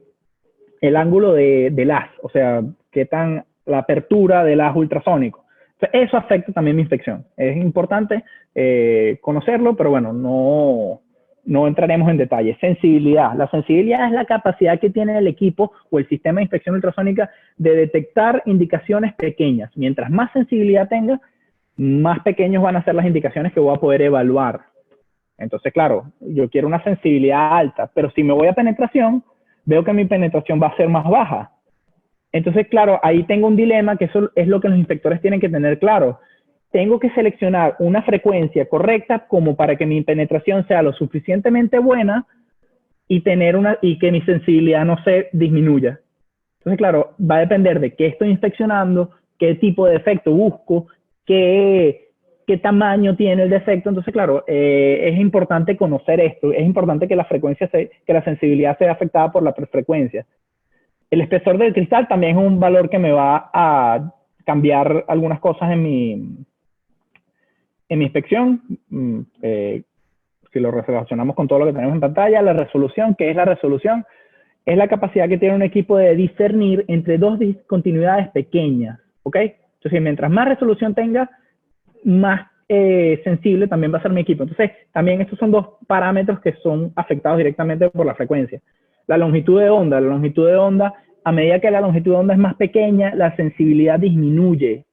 el ángulo del haz, o sea, qué tan la apertura del haz ultrasónico. Entonces, eso afecta también mi inspección. Es importante conocerlo, pero bueno, no entraremos en detalle. Sensibilidad. La sensibilidad es la capacidad que tiene el equipo o el sistema de inspección ultrasónica de detectar indicaciones pequeñas. Mientras más sensibilidad tenga, más pequeños van a ser las indicaciones que voy a poder evaluar. Entonces, claro, yo quiero una sensibilidad alta, pero si me voy a penetración, veo que mi penetración va a ser más baja. Entonces, claro, ahí tengo un dilema, que eso es lo que los inspectores tienen que tener claro. Tengo que seleccionar una frecuencia correcta como para que mi penetración sea lo suficientemente buena y que mi sensibilidad no se disminuya. Entonces, claro, va a depender de qué estoy inspeccionando, qué tipo de defecto busco, qué tamaño tiene el defecto. Entonces, claro, es importante conocer esto. Es importante que la sensibilidad sea afectada por la frecuencia. El espesor del cristal también es un valor que me va a cambiar algunas cosas en mi inspección. Si lo relacionamos con todo lo que tenemos en pantalla, la resolución. ¿Qué es la resolución? Es la capacidad que tiene un equipo de discernir entre dos discontinuidades pequeñas, ¿ok? Entonces, mientras más resolución tenga, más sensible también va a ser mi equipo. Entonces, también estos son dos parámetros que son afectados directamente por la frecuencia. La longitud de onda. La longitud de onda, a medida que la longitud de onda es más pequeña, la sensibilidad disminuye.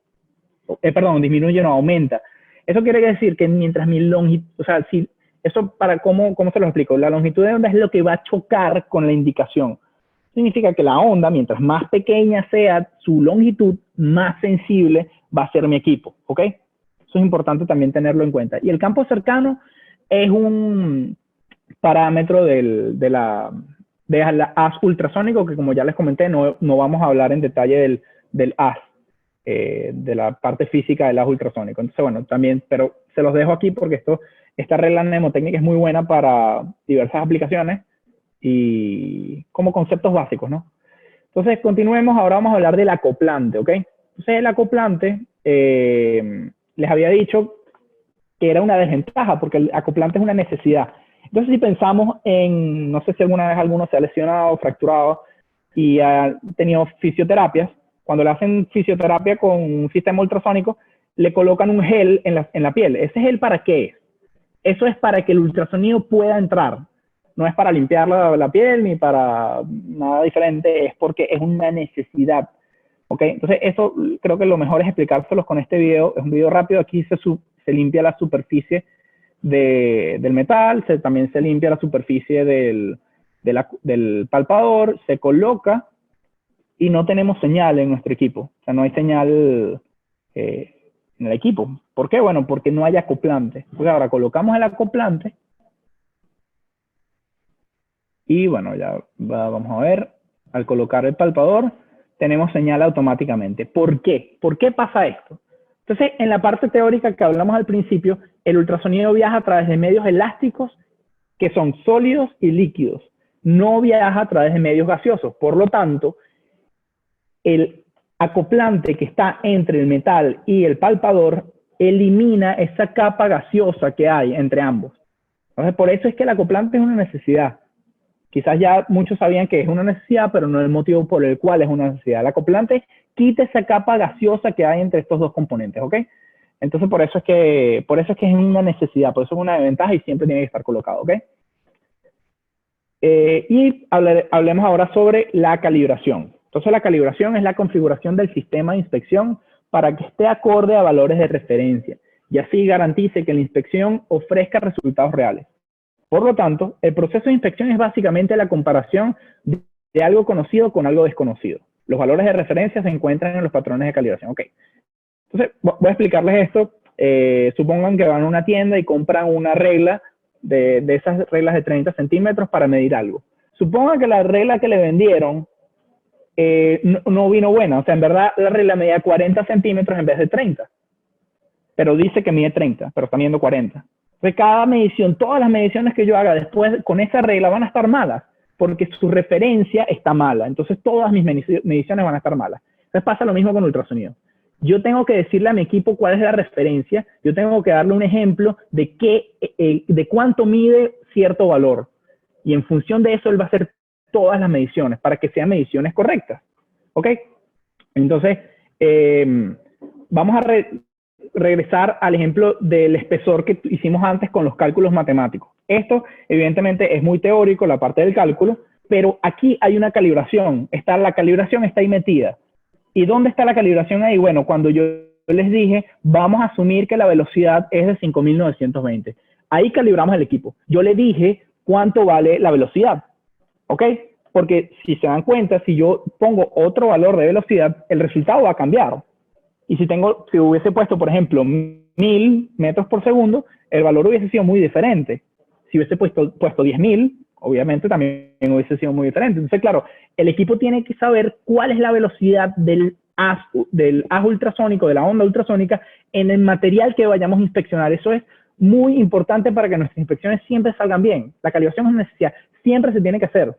Disminuye, no aumenta. Eso quiere decir que mientras mi longitud, o sea, si eso ¿cómo se lo explico? La longitud de onda es lo que va a chocar con la indicación. Significa que la onda, mientras más pequeña sea su longitud, más sensible va a ser mi equipo, ¿ok? Eso es importante también tenerlo en cuenta. Y el campo cercano es un parámetro de la haz ultrasónico, que como ya les comenté, no vamos a hablar en detalle del haz, de la parte física del haz ultrasónico. Entonces, bueno, también, pero se los dejo aquí porque esta regla mnemotécnica es muy buena para diversas aplicaciones y como conceptos básicos, ¿no? Entonces, continuemos. Ahora vamos a hablar del acoplante, ¿ok? Entonces, el acoplante, les había dicho que era una desventaja porque el acoplante es una necesidad. Entonces, si pensamos no sé si alguna vez alguno se ha lesionado, fracturado y ha tenido fisioterapias, cuando le hacen fisioterapia con un sistema ultrasónico, le colocan un gel en la piel. ¿Ese gel para qué es? Eso es para que el ultrasonido pueda entrar. No es para limpiar la piel ni para nada diferente, es porque es una necesidad. ¿Ok? Entonces, eso creo que lo mejor es explicárselos con este video. Es un video rápido. Aquí se limpia la superficie del metal, también se limpia la superficie del palpador, se coloca y no tenemos señal en nuestro equipo. O sea, no hay señal en el equipo. ¿Por qué? Bueno, porque no hay acoplante. Pues ahora colocamos el acoplante y bueno, ya vamos a ver. Al colocar el palpador, tenemos señal automáticamente. ¿Por qué? ¿Por qué pasa esto? Entonces, en la parte teórica que hablamos al principio, el ultrasonido viaja a través de medios elásticos que son sólidos y líquidos. No viaja a través de medios gaseosos. Por lo tanto, el acoplante que está entre el metal y el palpador elimina esa capa gaseosa que hay entre ambos. Entonces, por eso es que el acoplante es una necesidad. Quizás ya muchos sabían que es una necesidad, pero no es el motivo por el cual es una necesidad. El acoplante quita esa capa gaseosa que hay entre estos dos componentes, ¿ok? Entonces, por eso es que es una necesidad, por eso es una desventaja y siempre tiene que estar colocado, ¿ok? Y hablemos ahora sobre la calibración. Entonces, la calibración es la configuración del sistema de inspección para que esté acorde a valores de referencia y así garantice que la inspección ofrezca resultados reales. Por lo tanto, el proceso de inspección es básicamente la comparación de algo conocido con algo desconocido. Los valores de referencia se encuentran en los patrones de calibración. Ok. Entonces, voy a explicarles esto. Supongan que van a una tienda y compran una regla de esas reglas de 30 centímetros para medir algo. Supongan que la regla que le vendieron no vino buena. O sea, en verdad la regla medía 40 centímetros en vez de 30. Pero dice que mide 30, pero está midiendo 40. Entonces, cada medición, todas las mediciones que yo haga después con esa regla van a estar malas, porque su referencia está mala. Entonces, todas mis mediciones van a estar malas. Entonces, pasa lo mismo con ultrasonido. Yo tengo que decirle a mi equipo cuál es la referencia, yo tengo que darle un ejemplo de cuánto mide cierto valor. Y en función de eso, él va a hacer todas las mediciones para que sean mediciones correctas. ¿Ok? Entonces, vamos a regresar al ejemplo del espesor que hicimos antes con los cálculos matemáticos. Esto, evidentemente, es muy teórico, la parte del cálculo, pero aquí hay una calibración. La calibración está ahí metida. ¿Y dónde está la calibración ahí? Bueno, cuando yo les dije, vamos a asumir que la velocidad es de 5.920. Ahí calibramos el equipo. Yo le dije cuánto vale la velocidad, ¿ok? Porque si se dan cuenta, si yo pongo otro valor de velocidad, el resultado va a cambiar. Y si hubiese puesto, por ejemplo, 1.000 metros por segundo, el valor hubiese sido muy diferente. Si hubiese puesto 10.000, obviamente también hubiese sido muy diferente. Entonces, claro, el equipo tiene que saber cuál es la velocidad del haz ultrasónico, de la onda ultrasónica, en el material que vayamos a inspeccionar. Eso es muy importante para que nuestras inspecciones siempre salgan bien. La calibración es necesaria, siempre se tiene que hacer.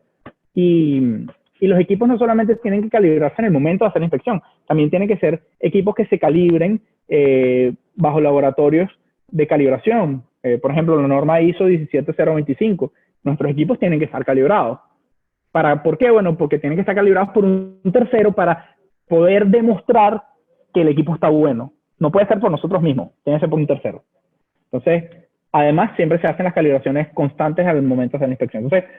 Y los equipos no solamente tienen que calibrarse en el momento de hacer la inspección, también tienen que ser equipos que se calibren bajo laboratorios de calibración. Por ejemplo, la norma ISO 17025. Nuestros equipos tienen que estar calibrados. ¿Por qué? Bueno, porque tienen que estar calibrados por un tercero para poder demostrar que el equipo está bueno. No puede ser por nosotros mismos, tiene que ser por un tercero. Entonces, además, siempre se hacen las calibraciones constantes al momento de hacer la inspección. Entonces,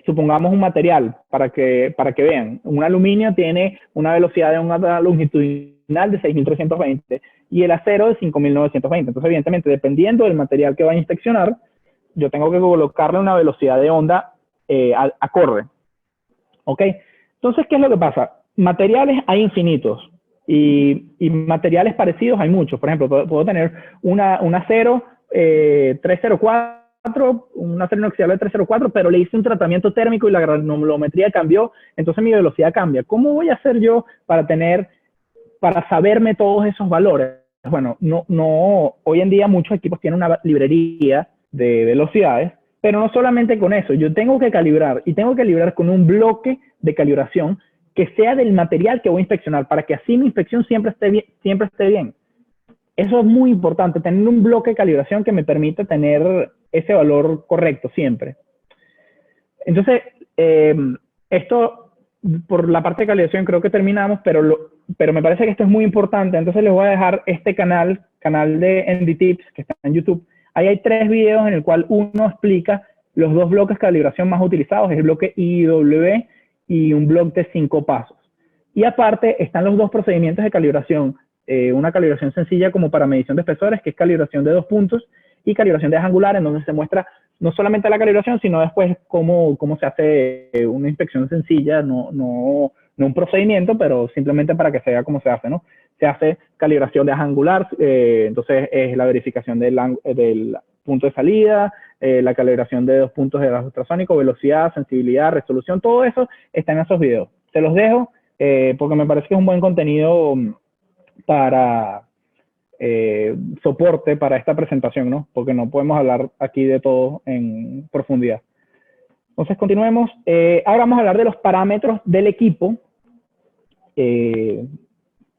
supongamos un material para que vean. Un aluminio tiene una velocidad de onda longitudinal de 6.320 y el acero de 5.920. Entonces, evidentemente, dependiendo del material que vaya a inspeccionar, yo tengo que colocarle una velocidad de onda acorde. ¿Ok? Entonces, ¿qué es lo que pasa? Materiales hay infinitos y materiales parecidos hay muchos. Por ejemplo, puedo tener un acero 304, un acero inoxidable 304, pero le hice un tratamiento térmico y la granulometría cambió, entonces mi velocidad cambia. ¿Cómo voy a hacer yo para saberme todos esos valores? Bueno, hoy en día muchos equipos tienen una librería de velocidades, pero no solamente con eso. Yo tengo que calibrar y tengo que calibrar con un bloque de calibración que sea del material que voy a inspeccionar para que así mi inspección siempre esté bien. Eso es muy importante, tener un bloque de calibración que me permita tener ese valor correcto siempre. Entonces, esto por la parte de calibración creo que terminamos, pero me parece que esto es muy importante. Entonces les voy a dejar este canal de ND Tips que está en YouTube. Ahí hay 3 videos en el cual uno explica los 2 bloques de calibración más utilizados, el bloque IW y un bloque de 5 pasos. Y aparte están los 2 procedimientos de calibración, una calibración sencilla como para medición de espesores, que es calibración de 2 puntos, y calibración de eje angular, en donde se muestra no solamente la calibración, sino después cómo se hace una inspección sencilla, no un procedimiento, pero simplemente para que se vea cómo se hace, ¿no? Se hace calibración de eje angular, entonces es la verificación del punto de salida, la calibración de 2 puntos de gas ultrasónico, velocidad, sensibilidad, resolución, todo eso está en esos videos. Se los dejo porque me parece que es un buen contenido para soporte para esta presentación, ¿no? Porque no podemos hablar aquí de todo en profundidad. Entonces, continuemos. Ahora vamos a hablar de los parámetros del equipo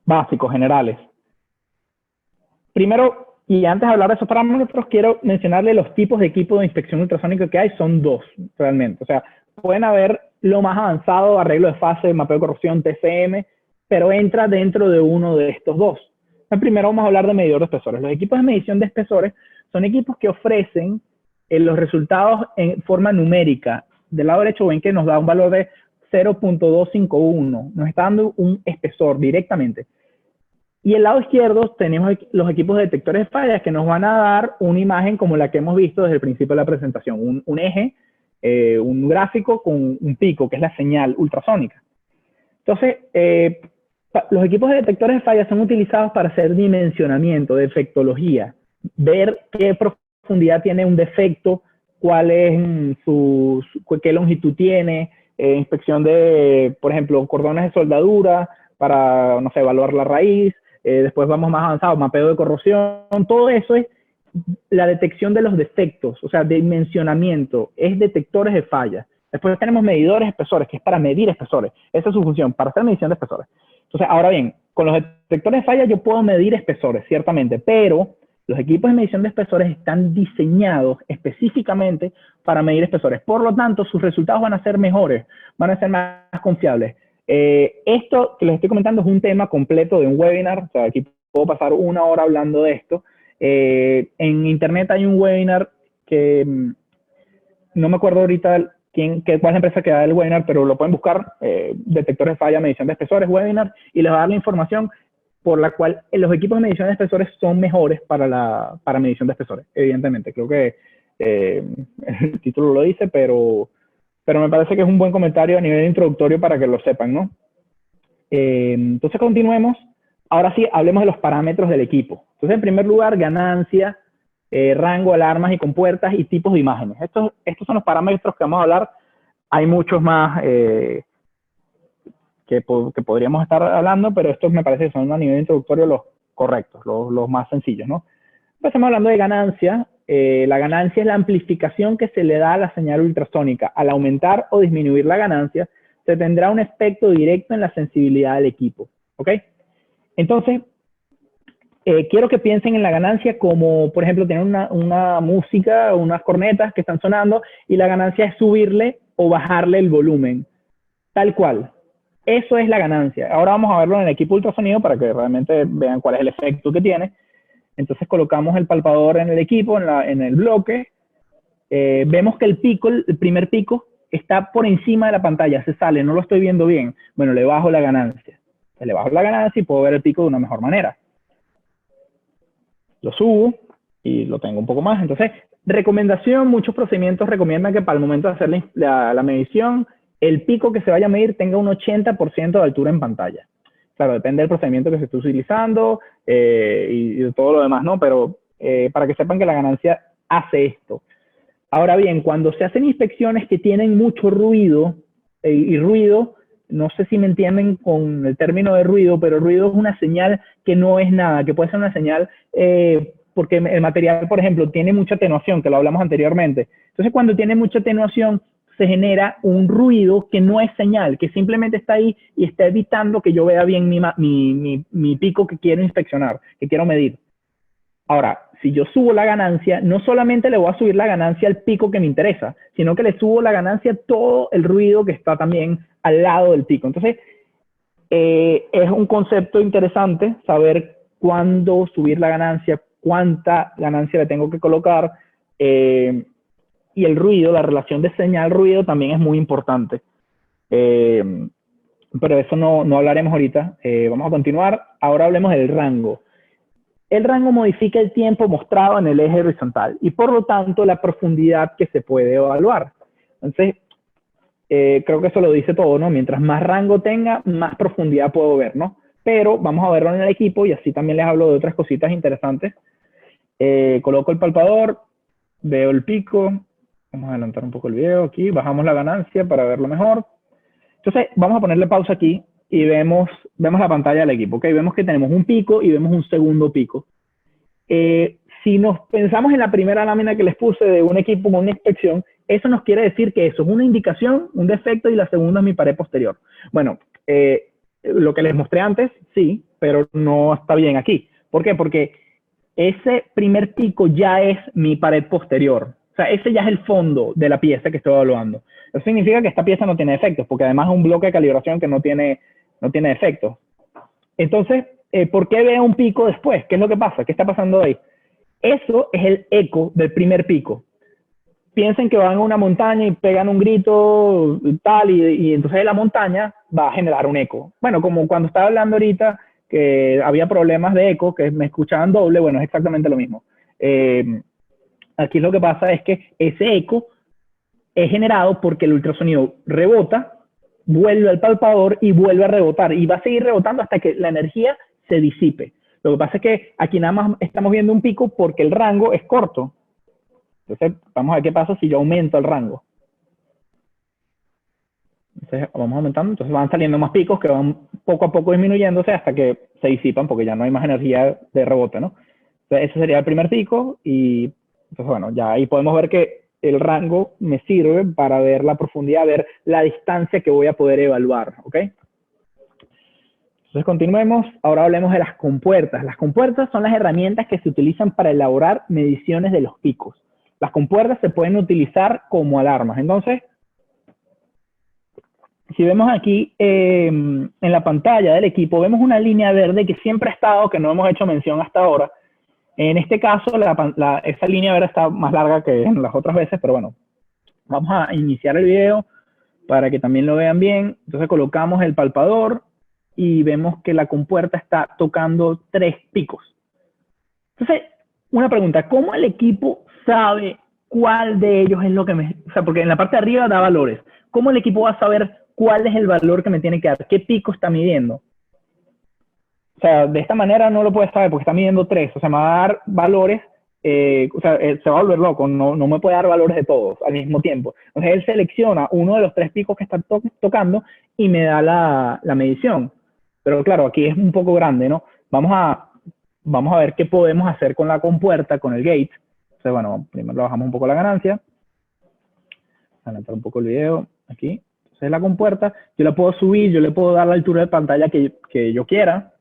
básicos, generales. Primero, y antes de hablar de esos parámetros, quiero mencionarle los tipos de equipo de inspección ultrasónica que hay. Son 2, realmente. O sea, pueden haber lo más avanzado, arreglo de fase, mapeo de corrosión, TCM, pero entra dentro de uno de estos 2. Primero vamos a hablar de medidor de espesores. Los equipos de medición de espesores son equipos que ofrecen los resultados en forma numérica. Del lado derecho ven que nos da un valor de 0.251. Nos está dando un espesor directamente. Y el lado izquierdo tenemos los equipos de detectores de fallas que nos van a dar una imagen como la que hemos visto desde el principio de la presentación. Un eje, un gráfico con un pico, que es la señal ultrasónica. Entonces, los equipos de detectores de fallas son utilizados para hacer dimensionamiento, defectología, ver qué profundidad tiene un defecto, cuál es qué longitud tiene, inspección de, por ejemplo, cordones de soldadura para, no sé, evaluar la raíz. Después vamos más avanzados, mapeo de corrosión. Todo eso es la detección de los defectos, o sea, dimensionamiento, es detectores de fallas. Después tenemos medidores espesores, que es para medir espesores. Esa es su función, para hacer medición de espesores. Entonces, ahora bien, con los detectores de fallas yo puedo medir espesores, ciertamente, pero los equipos de medición de espesores están diseñados específicamente para medir espesores. Por lo tanto, sus resultados van a ser mejores, van a ser más confiables. Esto que les estoy comentando es un tema completo de un webinar. O sea, aquí puedo pasar 1 hora hablando de esto. En internet hay un webinar que no me acuerdo ahorita cuál es la empresa que da el webinar, pero lo pueden buscar, detectores de falla, medición de espesores, webinar, y les va a dar la información por la cual los equipos de medición de espesores son mejores para medición de espesores, evidentemente. Creo que el título lo dice, pero me parece que es un buen comentario a nivel introductorio para que lo sepan, ¿no? Entonces continuemos. Ahora sí, hablemos de los parámetros del equipo. Entonces, en primer lugar, ganancia, rango, alarmas y compuertas y tipos de imágenes. Estos son los parámetros que vamos a hablar. Hay muchos más que podríamos estar hablando, pero estos me parece que son a nivel introductorio los correctos, los más sencillos, ¿no? Empezamos hablando de ganancia. La ganancia es la amplificación que se le da a la señal ultrasónica. Al aumentar o disminuir la ganancia, se tendrá un efecto directo en la sensibilidad del equipo. ¿Ok? Entonces, quiero que piensen en la ganancia como, por ejemplo, tener una música o unas cornetas que están sonando y la ganancia es subirle o bajarle el volumen. Tal cual. Eso es la ganancia. Ahora vamos a verlo en el equipo ultrasonido para que realmente vean cuál es el efecto que tiene. Entonces colocamos el palpador en el equipo, en el bloque. Vemos que el primer pico, está por encima de la pantalla, se sale, no lo estoy viendo bien. Bueno, le bajo la ganancia. Le bajo la ganancia y puedo ver el pico de una mejor manera. Lo subo y lo tengo un poco más. Entonces, recomendación, muchos procedimientos recomiendan que para el momento de hacer la medición, el pico que se vaya a medir tenga un 80% de altura en pantalla. Claro, depende del procedimiento que se esté utilizando y de todo lo demás, ¿no? Pero para que sepan que la ganancia hace esto. Ahora bien, cuando se hacen inspecciones que tienen mucho ruido, y ruido, no sé si me entienden con el término de ruido, pero ruido es una señal que no es nada, que puede ser una señal porque el material, por ejemplo, tiene mucha atenuación, que lo hablamos anteriormente. Entonces, cuando tiene mucha atenuación, se genera un ruido que no es señal, que simplemente está ahí y está evitando que yo vea bien mi pico que quiero inspeccionar, que quiero medir. Ahora, si yo subo la ganancia, no solamente le voy a subir la ganancia al pico que me interesa, sino que le subo la ganancia a todo el ruido que está también al lado del pico. Entonces, es un concepto interesante saber cuándo subir la ganancia, cuánta ganancia le tengo que colocar, y el ruido, la relación de señal-ruido también es muy importante. Pero eso no hablaremos ahorita. Vamos a continuar. Ahora hablemos del rango. El rango modifica el tiempo mostrado en el eje horizontal y por lo tanto la profundidad que se puede evaluar. Entonces, creo que eso lo dice todo, ¿no? Mientras más rango tenga, más profundidad puedo ver, ¿no? Pero vamos a verlo en el equipo y así también les hablo de otras cositas interesantes. Coloco el palpador, veo el pico. Vamos a adelantar un poco el video aquí. Bajamos la ganancia para verlo mejor. Entonces, vamos a ponerle pausa aquí y vemos la pantalla del equipo, ¿ok? Vemos que tenemos un pico y vemos un segundo pico. Si nos pensamos en la primera lámina que les puse de un equipo con una inspección, eso nos quiere decir que eso es una indicación, un defecto, y la segunda es mi pared posterior. Bueno, lo que les mostré antes, sí, pero no está bien aquí. ¿Por qué? Porque ese primer pico ya es mi pared posterior. O sea, ese ya es el fondo de la pieza que estoy evaluando. Eso significa que esta pieza no tiene efectos, porque además es un bloque de calibración que no tiene efectos. Entonces, ¿por qué veo un pico después? ¿Qué es lo que pasa? ¿Qué está pasando ahí? Eso es el eco del primer pico. Piensen que van a una montaña y pegan un grito tal, y entonces la montaña va a generar un eco. Bueno, como cuando estaba hablando ahorita que había problemas de eco, que me escuchaban doble, bueno, es exactamente lo mismo. Aquí lo que pasa es que ese eco es generado porque el ultrasonido rebota vuelve al palpador y vuelve a rebotar. Y va a seguir rebotando hasta que la energía se disipe. Lo que pasa es que aquí nada más estamos viendo un pico porque el rango es corto. Entonces, vamos a ver qué pasa si yo aumento el rango. Entonces, vamos aumentando, entonces van saliendo más picos que van poco a poco disminuyéndose hasta que se disipan porque ya no hay más energía de rebote, ¿no? Entonces, ese sería el primer pico y, entonces, bueno, ya ahí podemos ver que el rango me sirve para ver la profundidad, ver la distancia que voy a poder evaluar, ¿ok? Entonces, continuemos. Ahora hablemos de las compuertas. Las compuertas son las herramientas que se utilizan para elaborar mediciones de los picos. Las compuertas se pueden utilizar como alarmas. Entonces, si vemos aquí en la pantalla del equipo, vemos una línea verde que siempre ha estado, que no hemos hecho mención hasta ahora. En este caso, esa línea verde está más larga que en las otras veces, pero bueno, vamos a iniciar el video para que también lo vean bien. Entonces colocamos el palpador y vemos que la compuerta está tocando 3 picos. Entonces, una pregunta, ¿cómo el equipo sabe cuál de ellos es lo que o sea, porque en la parte de arriba da valores. ¿Cómo el equipo va a saber cuál es el valor que me tiene que dar? ¿Qué pico está midiendo? O sea, de esta manera no lo puede saber porque está midiendo 3. O sea, me va a dar valores, se va a volver loco, no me puede dar valores de todos al mismo tiempo. Entonces él selecciona uno de los 3 picos que está tocando y me da la medición. Pero claro, aquí es un poco grande, ¿no? Vamos a ver qué podemos hacer con la compuerta, con el gate. Entonces, bueno, primero bajamos un poco la ganancia. Adelantar un poco el video aquí. Entonces la compuerta, yo la puedo subir, yo le puedo dar la altura de pantalla que yo quiera.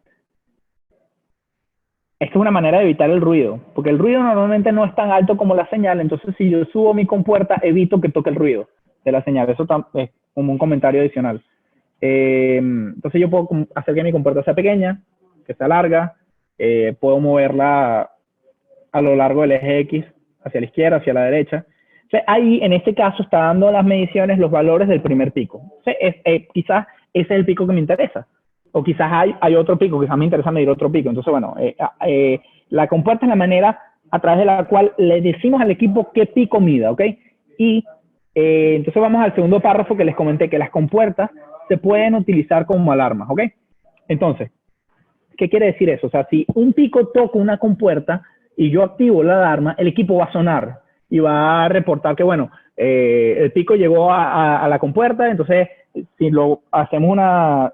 Esto es una manera de evitar el ruido, porque el ruido normalmente no es tan alto como la señal, entonces si yo subo mi compuerta, evito que toque el ruido de la señal. Eso es como un comentario adicional. Entonces yo puedo hacer que mi compuerta sea pequeña, que sea larga, puedo moverla a lo largo del eje X, hacia la izquierda, hacia la derecha. Entonces, ahí, en este caso, está dando las mediciones, los valores del primer pico. Entonces, quizás ese es el pico que me interesa. O quizás hay otro pico, quizás me interesa medir otro pico. Entonces, bueno, la compuerta es la manera a través de la cual le decimos al equipo qué pico mida, ¿ok? Y entonces vamos al segundo párrafo que les comenté, que las compuertas se pueden utilizar como alarmas, ¿ok? Entonces, ¿qué quiere decir eso? O sea, si un pico toca una compuerta y yo activo la alarma, el equipo va a sonar y va a reportar que, bueno, el pico llegó a la compuerta, entonces si lo hacemos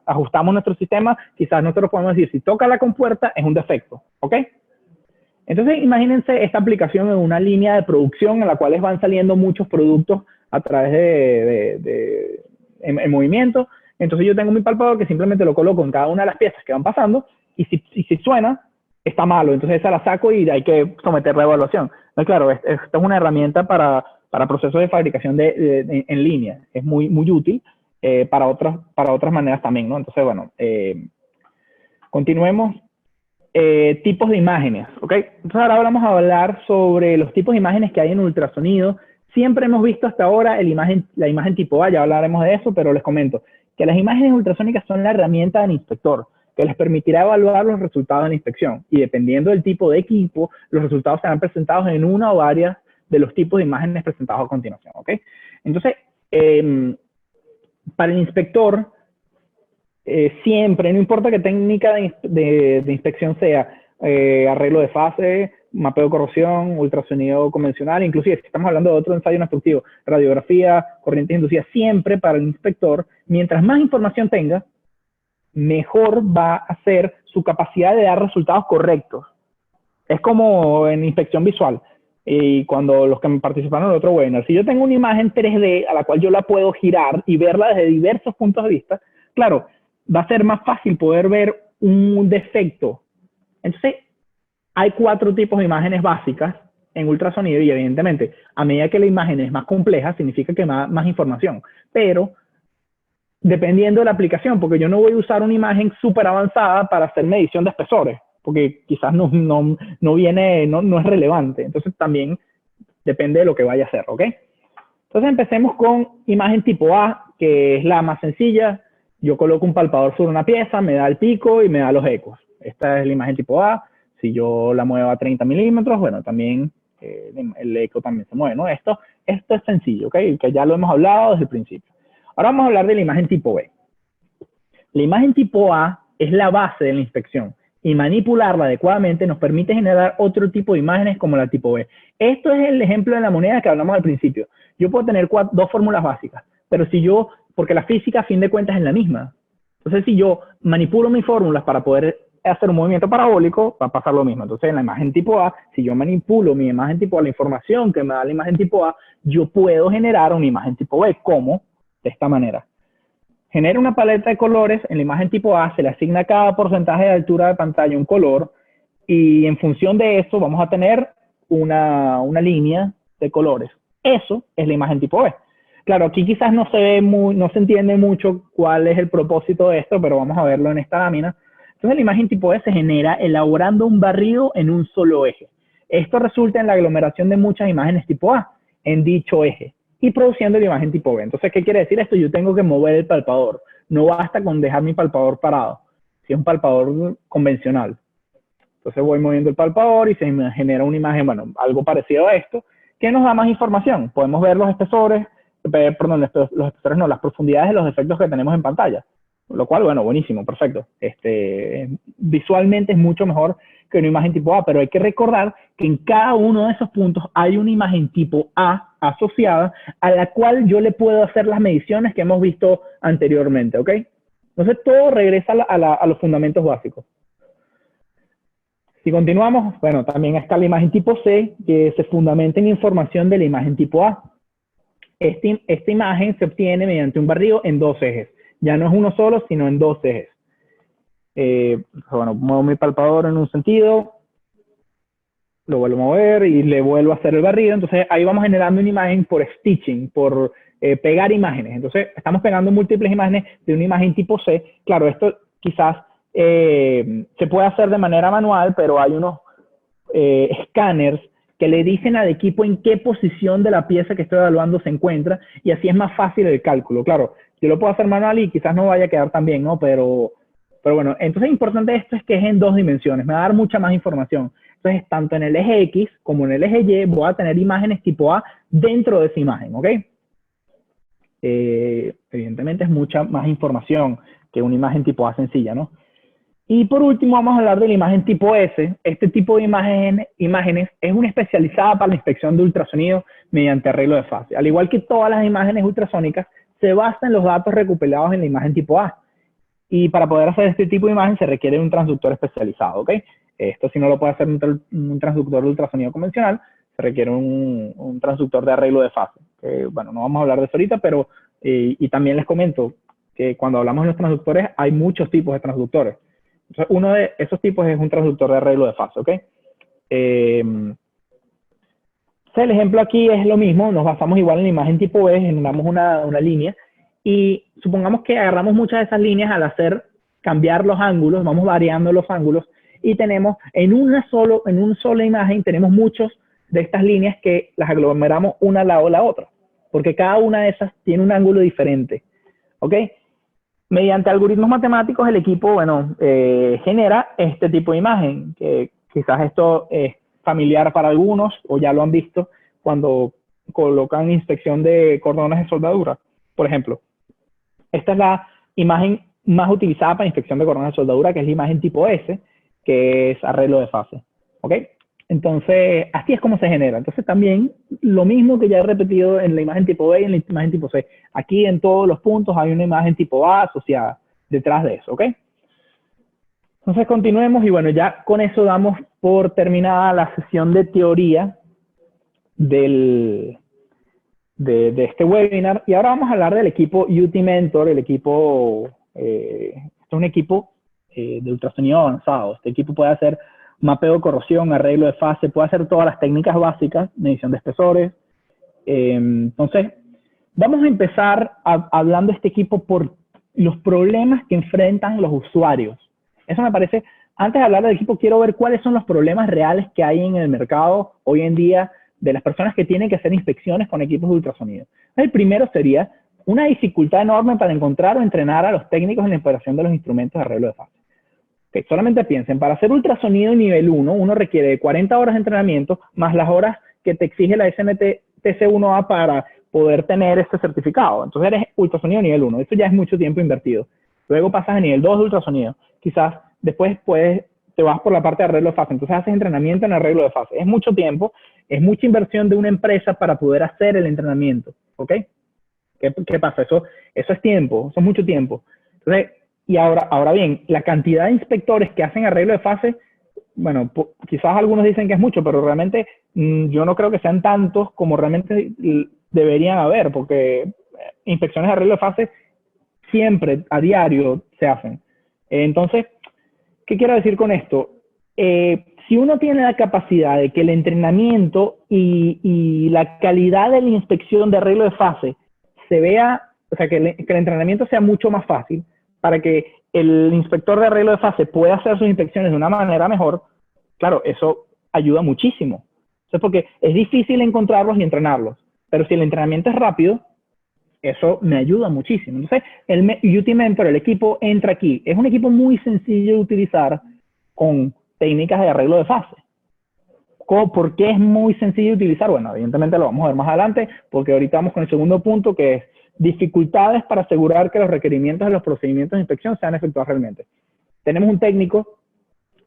ajustamos nuestro sistema, quizás nosotros podemos decir, si toca la compuerta es un defecto, ¿ok? Entonces imagínense esta aplicación en una línea de producción en la cual van saliendo muchos productos a través en movimiento. Entonces yo tengo mi palpador que simplemente lo coloco en cada una de las piezas que van pasando y si suena, está malo. Entonces esa la saco y hay que someterla a evaluación. Entonces, claro, esta es una herramienta para procesos de fabricación en línea. Es muy, muy útil para otras maneras también, ¿no? Entonces, bueno, continuemos. Tipos de imágenes, ¿ok? Entonces ahora vamos a hablar sobre los tipos de imágenes que hay en ultrasonido. Siempre hemos visto hasta ahora la imagen tipo A, ya hablaremos de eso, pero les comento que las imágenes ultrasónicas son la herramienta del inspector, que les permitirá evaluar los resultados de la inspección. Y dependiendo del tipo de equipo, los resultados serán presentados en una o varias de los tipos de imágenes presentados a continuación, ¿ok? Entonces, para el inspector, siempre, no importa qué técnica de inspección sea, arreglo de fase, mapeo de corrosión, ultrasonido convencional, inclusive si estamos hablando de otro ensayo instructivo, radiografía, corrientes inducidas, siempre para el inspector, mientras más información tenga, mejor va a ser su capacidad de dar resultados correctos. Es como en inspección visual. Y cuando los que participaron en el otro webinar, si yo tengo una imagen 3D a la cual yo la puedo girar y verla desde diversos puntos de vista, claro, va a ser más fácil poder ver un defecto. Entonces, hay 4 tipos de imágenes básicas en ultrasonido y evidentemente, a medida que la imagen es más compleja, significa que más información. Pero, dependiendo de la aplicación, porque yo no voy a usar una imagen súper avanzada para hacer medición de espesores, porque quizás no es relevante. Entonces, también depende de lo que vaya a hacer, ¿ok? Entonces, empecemos con imagen tipo A, que es la más sencilla. Yo coloco un palpador sobre una pieza, me da el pico y me da los ecos. Esta es la imagen tipo A. Si yo la muevo a 30 milímetros, bueno, también el eco también se mueve, ¿no? Esto es sencillo, ¿ok? Que ya lo hemos hablado desde el principio. Ahora vamos a hablar de la imagen tipo B. La imagen tipo A es la base de la inspección y manipularla adecuadamente nos permite generar otro tipo de imágenes como la tipo B. Esto es el ejemplo de la moneda que hablamos al principio. Yo puedo tener dos fórmulas básicas, pero si yo, porque la física a fin de cuentas es la misma. Entonces, si yo manipulo mis fórmulas para poder hacer un movimiento parabólico, va a pasar lo mismo. Entonces, en la imagen tipo A, si yo manipulo mi imagen tipo A, la información que me da la imagen tipo A, yo puedo generar una imagen tipo B. ¿Cómo? De esta manera. Genera una paleta de colores, en la imagen tipo A se le asigna a cada porcentaje de altura de pantalla un color y en función de eso vamos a tener una línea de colores. Eso es la imagen tipo B. Claro, aquí quizás no se entiende mucho cuál es el propósito de esto, pero vamos a verlo en esta lámina. Entonces la imagen tipo B se genera elaborando un barrido en un solo eje. Esto resulta en la aglomeración de muchas imágenes tipo A en dicho eje y produciendo la imagen tipo B. Entonces, ¿qué quiere decir esto? Yo tengo que mover el palpador. No basta con dejar mi palpador parado, si es un palpador convencional. Entonces voy moviendo el palpador y se me genera una imagen, bueno, algo parecido a esto, que nos da más información. Podemos ver los espesores, los espesores no, las profundidades de los efectos que tenemos en pantalla. Lo cual, bueno, buenísimo, perfecto. Visualmente es mucho mejor que una imagen tipo A, pero hay que recordar que en cada uno de esos puntos hay una imagen tipo A asociada a la cual yo le puedo hacer las mediciones que hemos visto anteriormente, ¿ok? Entonces todo regresa a los fundamentos básicos. Si continuamos, bueno, también está la imagen tipo C, que se fundamenta en información de la imagen tipo A. Esta imagen se obtiene mediante un barrido en dos ejes. Ya no es uno solo, sino en dos ejes. Bueno, muevo mi palpador en un sentido, lo vuelvo a mover y le vuelvo a hacer el barrido. Entonces ahí vamos generando una imagen por stitching, por pegar imágenes. Entonces estamos pegando múltiples imágenes de una imagen tipo C. Claro, esto quizás se puede hacer de manera manual, pero hay unos escáneres que le dicen al equipo en qué posición de la pieza que estoy evaluando se encuentra y así es más fácil el cálculo. Claro, yo lo puedo hacer manual y quizás no vaya a quedar tan bien, ¿no? Pero bueno, entonces importante esto es que es en dos dimensiones, me va a dar mucha más información. Entonces, tanto en el eje X como en el eje Y voy a tener imágenes tipo A dentro de esa imagen, ¿ok? Evidentemente es mucha más información que una imagen tipo A sencilla, ¿no? Y por último vamos a hablar de la imagen tipo S. Este tipo de imágenes es una especializada para la inspección de ultrasonido mediante arreglo de fase. Al igual que todas las imágenes ultrasónicas, se basa en los datos recuperados en la imagen tipo A. Y para poder hacer este tipo de imagen se requiere un transductor especializado, ¿ok? Esto si no lo puede hacer un transductor de ultrasonido convencional, se requiere un transductor de arreglo de fase. Bueno, no vamos a hablar de eso ahorita, pero y también les comento que cuando hablamos de los transductores hay muchos tipos de transductores. Entonces, uno de esos tipos es un transductor de arreglo de fase, ¿ok? El ejemplo aquí es lo mismo, nos basamos igual en la imagen tipo B, generamos una línea y supongamos que agarramos muchas de esas líneas al cambiar los ángulos, vamos variando los ángulos y tenemos en una sola imagen tenemos muchos de estas líneas que las aglomeramos una al lado de la otra, porque cada una de esas tiene un ángulo diferente, ¿ok? Mediante algoritmos matemáticos, el equipo, bueno, genera este tipo de imagen, que quizás esto es familiar para algunos, o ya lo han visto cuando colocan inspección de cordones de soldadura. Por ejemplo, esta es la imagen más utilizada para inspección de cordones de soldadura, que es la imagen tipo S, que es arreglo de fase, ¿ok? Entonces, así es como se genera. Entonces, también lo mismo que ya he repetido en la imagen tipo B y en la imagen tipo C. Aquí en todos los puntos hay una imagen tipo A asociada detrás de eso, ¿ok? Entonces, continuemos y bueno, ya con eso damos por terminada la sesión de teoría de este webinar. Y ahora vamos a hablar del equipo UT Mentor, el equipo, este es un equipo de ultrasonido avanzado. Este equipo puede hacer mapeo de corrosión, arreglo de fase, puede hacer todas las técnicas básicas, medición de espesores. Entonces, vamos a empezar hablando de este equipo por los problemas que enfrentan los usuarios. Eso me parece, antes de hablar del equipo, quiero ver cuáles son los problemas reales que hay en el mercado hoy en día de las personas que tienen que hacer inspecciones con equipos de ultrasonido. El primero sería una dificultad enorme para encontrar o entrenar a los técnicos en la operación de los instrumentos de arreglo de fase. Okay, solamente piensen, para hacer ultrasonido nivel 1, uno requiere de 40 horas de entrenamiento, más las horas que te exige la SMT TC1A para poder tener este certificado. Entonces eres ultrasonido nivel 1, eso ya es mucho tiempo invertido. Luego pasas a nivel 2 de ultrasonido, quizás después te vas por la parte de arreglo de fase, entonces haces entrenamiento en arreglo de fase. Es mucho tiempo, es mucha inversión de una empresa para poder hacer el entrenamiento, ¿ok? ¿Qué pasa? Eso es tiempo, eso es mucho tiempo. Entonces, y ahora bien, la cantidad de inspectores que hacen arreglo de fase, bueno, quizás algunos dicen que es mucho, pero realmente yo no creo que sean tantos como realmente deberían haber, porque inspecciones de arreglo de fase siempre, a diario, se hacen. Entonces, ¿qué quiero decir con esto? Si uno tiene la capacidad de que el entrenamiento y la calidad de la inspección de arreglo de fase se vea, o sea, que el entrenamiento sea mucho más fácil para que el inspector de arreglo de fase pueda hacer sus inspecciones de una manera mejor, claro, eso ayuda muchísimo. Entonces, porque es difícil encontrarlos y entrenarlos, pero si el entrenamiento es rápido, eso me ayuda muchísimo. Entonces, el UT Mentor, el equipo entra aquí. Es un equipo muy sencillo de utilizar con técnicas de arreglo de fase. ¿Por qué es muy sencillo de utilizar? Bueno, evidentemente lo vamos a ver más adelante, porque ahorita vamos con el segundo punto, que es dificultades para asegurar que los requerimientos de los procedimientos de inspección sean efectuados realmente. Tenemos un técnico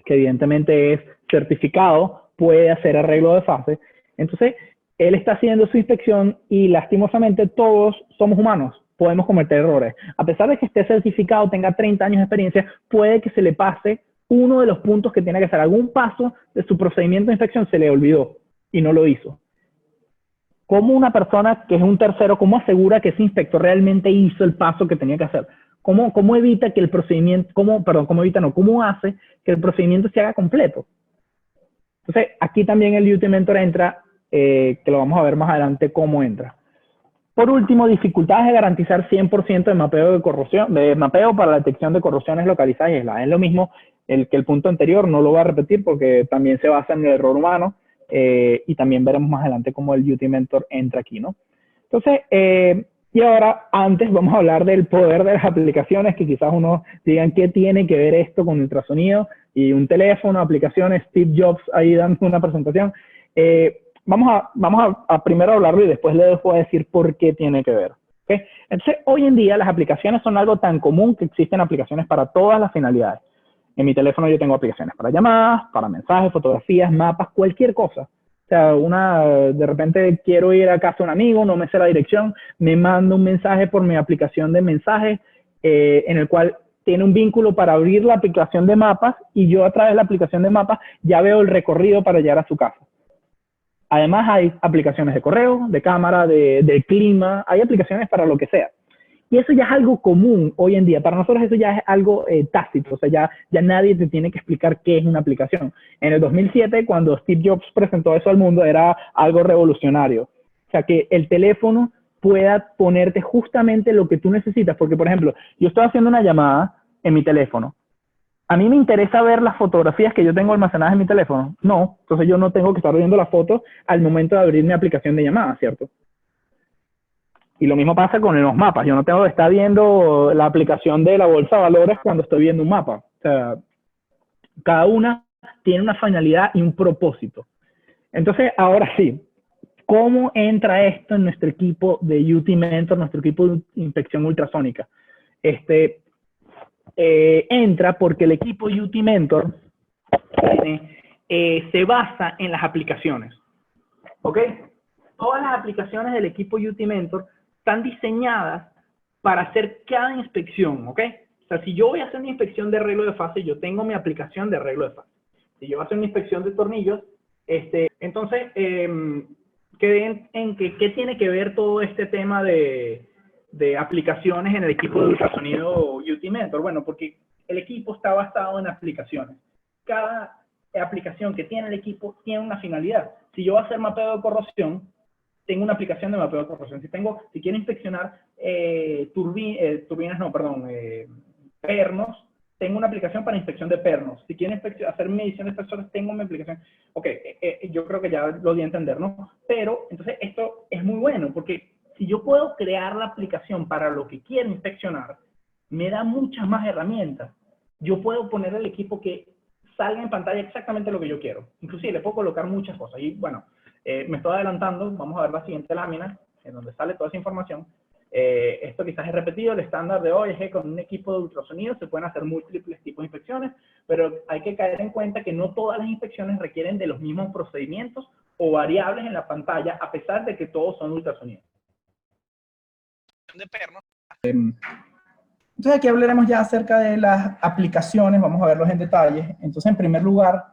que evidentemente es certificado, puede hacer arreglo de fase. Entonces, él está haciendo su inspección y lastimosamente todos somos humanos, podemos cometer errores. A pesar de que esté certificado, tenga 30 años de experiencia, puede que se le pase uno de los puntos que tiene que hacer. Algún paso de su procedimiento de inspección se le olvidó y no lo hizo. ¿Cómo una persona que es un tercero, cómo asegura que ese inspector realmente hizo el paso que tenía que hacer? ¿Cómo evita que el procedimiento, cómo hace que el procedimiento se haga completo? Entonces, aquí también el UT Mentor entra, que lo vamos a ver más adelante cómo entra. Por último, dificultades de garantizar 100% de mapeo de corrosión, de mapeo para la detección de corrosiones localizadas y aisladas. Es lo mismo que el punto anterior, no lo voy a repetir porque también se basa en el error humano, y también veremos más adelante cómo el UT Mentor entra aquí, ¿no? Entonces, y ahora, antes vamos a hablar del poder de las aplicaciones, que quizás uno digan qué tiene que ver esto con ultrasonido y un teléfono, aplicaciones, Steve Jobs ahí dando una presentación. Vamos a primero hablarlo y después les voy a decir por qué tiene que ver. ¿Okay? Entonces, hoy en día las aplicaciones son algo tan común que existen aplicaciones para todas las finalidades. En mi teléfono yo tengo aplicaciones para llamadas, para mensajes, fotografías, mapas, cualquier cosa. O sea, de repente quiero ir a casa de un amigo, no me sé la dirección, me mando un mensaje por mi aplicación de mensajes, en el cual tiene un vínculo para abrir la aplicación de mapas y yo a través de la aplicación de mapas ya veo el recorrido para llegar a su casa. Además hay aplicaciones de correo, de cámara, de clima, hay aplicaciones para lo que sea. Y eso ya es algo común hoy en día. Para nosotros eso ya es algo tácito, o sea, ya nadie te tiene que explicar qué es una aplicación. En el 2007, cuando Steve Jobs presentó eso al mundo, era algo revolucionario. O sea, que el teléfono pueda ponerte justamente lo que tú necesitas. Porque, por ejemplo, yo estoy haciendo una llamada en mi teléfono. ¿A mí me interesa ver las fotografías que yo tengo almacenadas en mi teléfono? No. Entonces yo no tengo que estar viendo las fotos al momento de abrir mi aplicación de llamada, ¿cierto? Y lo mismo pasa con los mapas. Yo no tengo que estar viendo la aplicación de la bolsa de valores cuando estoy viendo un mapa. O sea, cada una tiene una finalidad y un propósito. Entonces, ahora sí, ¿cómo entra esto en nuestro equipo de UT Mentor, nuestro equipo de inspección ultrasónica? Entra porque el equipo UT Mentor se basa en las aplicaciones. ¿Ok? Todas las aplicaciones del equipo UT Mentor están diseñadas para hacer cada inspección, ¿ok? O sea, si yo voy a hacer una inspección de arreglo de fase, yo tengo mi aplicación de arreglo de fase. Si yo voy a hacer una inspección de tornillos, entonces, ¿qué tiene que ver todo este tema de aplicaciones en el equipo de ultrasonido UT Mentor? Bueno, porque el equipo está basado en aplicaciones. Cada aplicación que tiene el equipo tiene una finalidad. Si yo voy a hacer mapeo de corrosión, tengo una aplicación de mapeo de corrosión. Si quiero inspeccionar pernos, tengo una aplicación para inspección de pernos. Si quiero hacer medición de espesores, tengo mi aplicación. Ok, yo creo que ya lo di a entender, ¿no? Pero, entonces, esto es muy bueno, porque si yo puedo crear la aplicación para lo que quiero inspeccionar, me da muchas más herramientas. Yo puedo poner al equipo que salga en pantalla exactamente lo que yo quiero. Inclusive le puedo colocar muchas cosas. Y bueno, me estoy adelantando, vamos a ver la siguiente lámina. en donde sale toda esa información. Esto quizás es repetido, el estándar de hoy es que con un equipo de ultrasonido se pueden hacer múltiples tipos de inspecciones, pero hay que caer en cuenta que no todas las inspecciones requieren de los mismos procedimientos o variables en la pantalla, a pesar de que todos son ultrasonidos. Entonces aquí hablaremos ya acerca de las aplicaciones, vamos a verlos en detalle. Entonces, en primer lugar,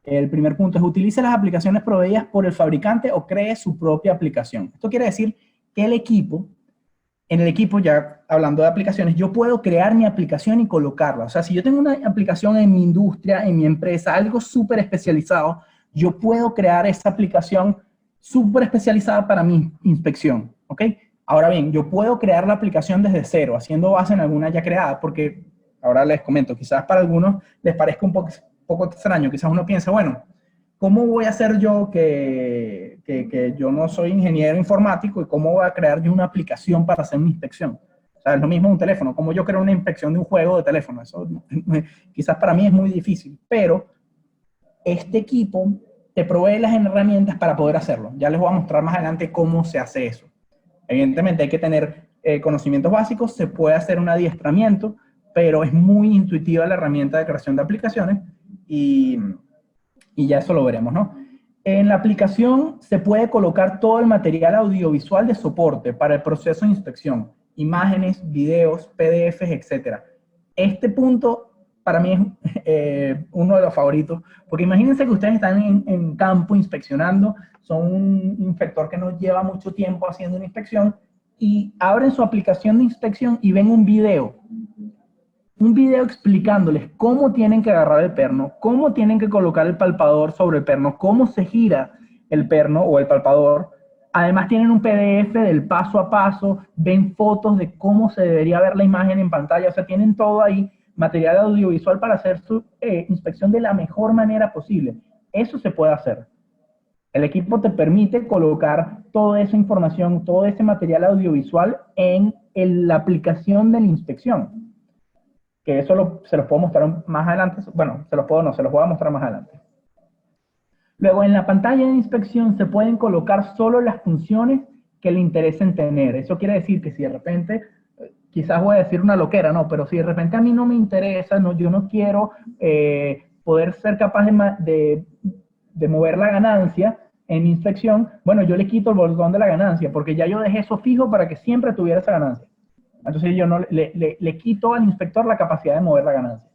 el primer punto es utilice las aplicaciones proveídas por el fabricante o cree su propia aplicación. Esto quiere decir que en el equipo, ya hablando de aplicaciones, yo puedo crear mi aplicación y colocarla. O sea, si yo tengo una aplicación en mi industria, en mi empresa, algo súper especializado, yo puedo crear esa aplicación súper especializada para mi inspección, ¿ok? Ahora bien, yo puedo crear la aplicación desde cero, haciendo base en alguna ya creada, porque ahora les comento, quizás para algunos les parezca un poco extraño, quizás uno piensa, bueno, ¿cómo voy a hacer yo que yo no soy ingeniero informático y cómo voy a crear yo una aplicación para hacer una inspección? O sea, es lo mismo un teléfono, ¿cómo yo creo una inspección de un juego de teléfono? Eso quizás para mí es muy difícil, pero este equipo te provee las herramientas para poder hacerlo. Ya les voy a mostrar más adelante cómo se hace eso. Evidentemente hay que tener conocimientos básicos, se puede hacer un adiestramiento, pero es muy intuitiva la herramienta de creación de aplicaciones y ya eso lo veremos, ¿no? En la aplicación se puede colocar todo el material audiovisual de soporte para el proceso de inspección, imágenes, videos, PDFs, etc. Este punto para mí es uno de los favoritos, porque imagínense que ustedes están en campo inspeccionando, son un inspector que no lleva mucho tiempo haciendo una inspección y abren su aplicación de inspección y ven un video explicándoles cómo tienen que agarrar el perno, cómo tienen que colocar el palpador sobre el perno, cómo se gira el perno o el palpador. Además tienen un PDF del paso a paso, ven fotos de cómo se debería ver la imagen en pantalla, o sea, tienen todo ahí, material audiovisual para hacer su inspección de la mejor manera posible. Eso se puede hacer. El equipo te permite colocar toda esa información, todo ese material audiovisual en la aplicación de la inspección. Que eso se los puedo mostrar más adelante. Bueno, se los voy a mostrar más adelante. Luego, en la pantalla de inspección se pueden colocar solo las funciones que le interesen tener. Eso quiere decir que si de repente, quizás voy a decir una loquera, no, pero si de repente a mí no me interesa, no, yo no quiero poder ser capaz de mover la ganancia en mi inspección, bueno, yo le quito el botón de la ganancia, porque ya yo dejé eso fijo para que siempre tuviera esa ganancia. Entonces yo no le quito al inspector la capacidad de mover la ganancia.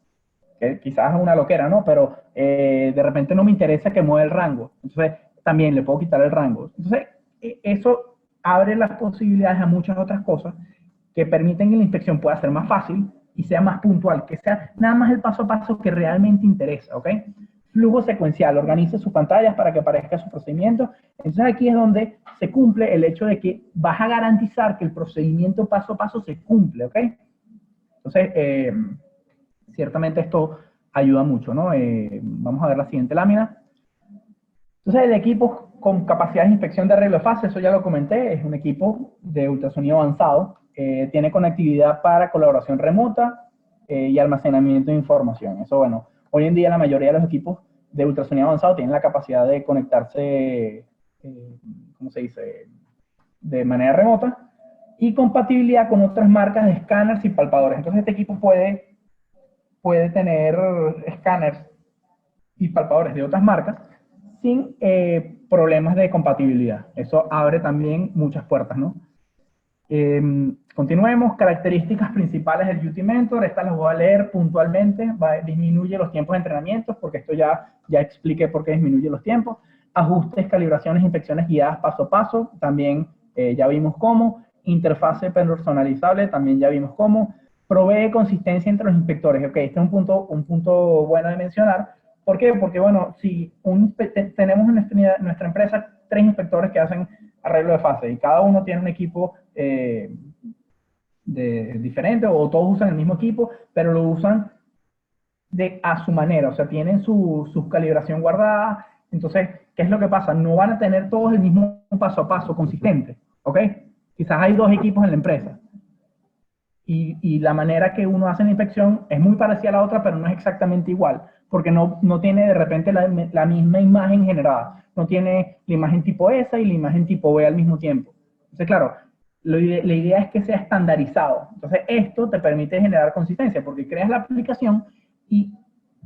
Que quizás es una loquera, ¿no? Pero de repente no me interesa que mueva el rango. Entonces también le puedo quitar el rango. Entonces eso abre las posibilidades a muchas otras cosas que permiten que la inspección pueda ser más fácil y sea más puntual, que sea nada más el paso a paso que realmente interesa, ¿ok? Flujo secuencial, organice sus pantallas para que aparezca su procedimiento. Entonces aquí es donde se cumple el hecho de que vas a garantizar que el procedimiento paso a paso se cumple, ¿ok? Entonces, ciertamente esto ayuda mucho, ¿no? Vamos a ver la siguiente lámina. Entonces, el equipo con capacidad de inspección de arreglo de fase, eso ya lo comenté, es un equipo de ultrasonido avanzado, tiene conectividad para colaboración remota y almacenamiento de información. Eso, bueno, hoy en día la mayoría de los equipos de ultrasonido avanzado tienen la capacidad de conectarse, ¿cómo se dice?, de manera remota, y compatibilidad con otras marcas de escáneres y palpadores. Entonces este equipo puede tener escáneres y palpadores de otras marcas sin problemas de compatibilidad. Eso abre también muchas puertas, ¿no? Continuemos. Características principales del UT Mentor. Estas las voy a leer puntualmente. Disminuye los tiempos de entrenamiento, porque esto ya expliqué por qué disminuye los tiempos. Ajustes, calibraciones, inspecciones guiadas paso a paso. También ya vimos cómo. Interfase personalizable. También ya vimos cómo. Provee consistencia entre los inspectores. Ok, este es un punto bueno de mencionar. ¿Por qué? Porque, bueno, si tenemos en nuestra empresa 3 inspectores que hacen arreglo de fase y cada uno tiene un equipo diferente o todos usan el mismo equipo, pero lo usan a su manera, o sea, tienen su calibración guardada. Entonces, ¿qué es lo que pasa? No van a tener todos el mismo paso a paso consistente, ¿ok? Quizás hay 2 equipos en la empresa y la manera que uno hace la inspección es muy parecida a la otra, pero no es exactamente igual, porque no tiene de repente la misma imagen generada. No tiene la imagen tipo S y la imagen tipo B al mismo tiempo. Entonces, claro, la idea es que sea estandarizado. Entonces, esto te permite generar consistencia, porque creas la aplicación y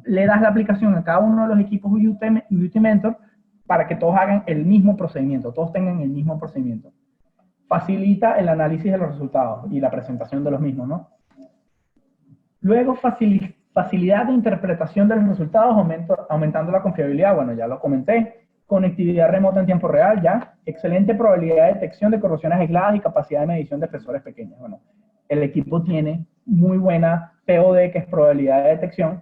le das la aplicación a cada uno de los equipos Beauty Mentor para que todos hagan el mismo procedimiento, todos tengan el mismo procedimiento. Facilita el análisis de los resultados y la presentación de los mismos, ¿no? Luego, facilidad de interpretación de los resultados, aumentando la confiabilidad, bueno, ya lo comenté. Conectividad remota en tiempo real, ya. Excelente probabilidad de detección de corrosiones aisladas y capacidad de medición de espesores pequeños. Bueno, el equipo tiene muy buena POD, que es probabilidad de detección,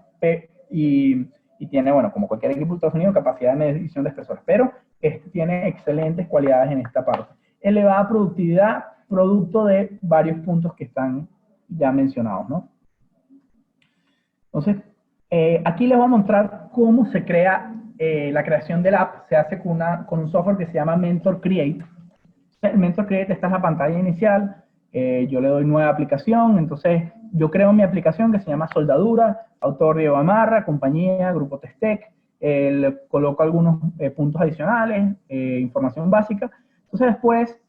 y tiene, bueno, como cualquier equipo de ultrasonido, capacidad de medición de espesores, pero este tiene excelentes cualidades en esta parte. Elevada productividad, producto de varios puntos que están ya mencionados, ¿no? Entonces, aquí les voy a mostrar cómo se crea la creación del app. Se hace con un software que se llama Mentor Create. El Mentor Create, esta es la pantalla inicial. Yo le doy nueva aplicación. Entonces, yo creo mi aplicación que se llama Soldadura, autor Diego Amarra, compañía, grupo Testec. Le coloco algunos puntos adicionales, información básica. Entonces, después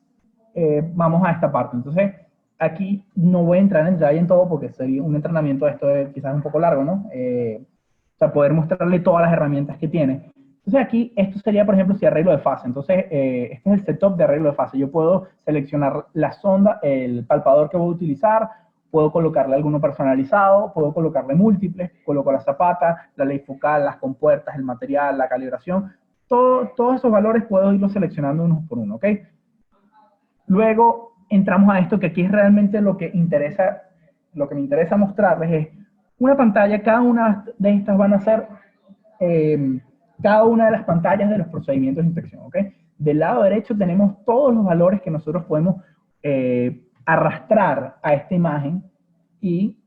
vamos a esta parte. Entonces, aquí no voy a entrar en detalle en todo porque sería un entrenamiento de esto quizás un poco largo, ¿no? O sea, poder mostrarle todas las herramientas que tiene. Entonces aquí, esto sería, por ejemplo, si arreglo de fase. Entonces, este es el setup de arreglo de fase. Yo puedo seleccionar la sonda, el palpador que voy a utilizar, puedo colocarle alguno personalizado, puedo colocarle múltiples, coloco la zapata, la ley focal, las compuertas, el material, la calibración. Todos esos valores puedo irlos seleccionando uno por uno, ¿ok? Luego entramos a esto que aquí es realmente lo que me interesa mostrarles es una pantalla. Cada una de estas van a ser cada una de las pantallas de los procedimientos de inspección, ¿ok? Del lado derecho tenemos todos los valores que nosotros podemos arrastrar a esta imagen y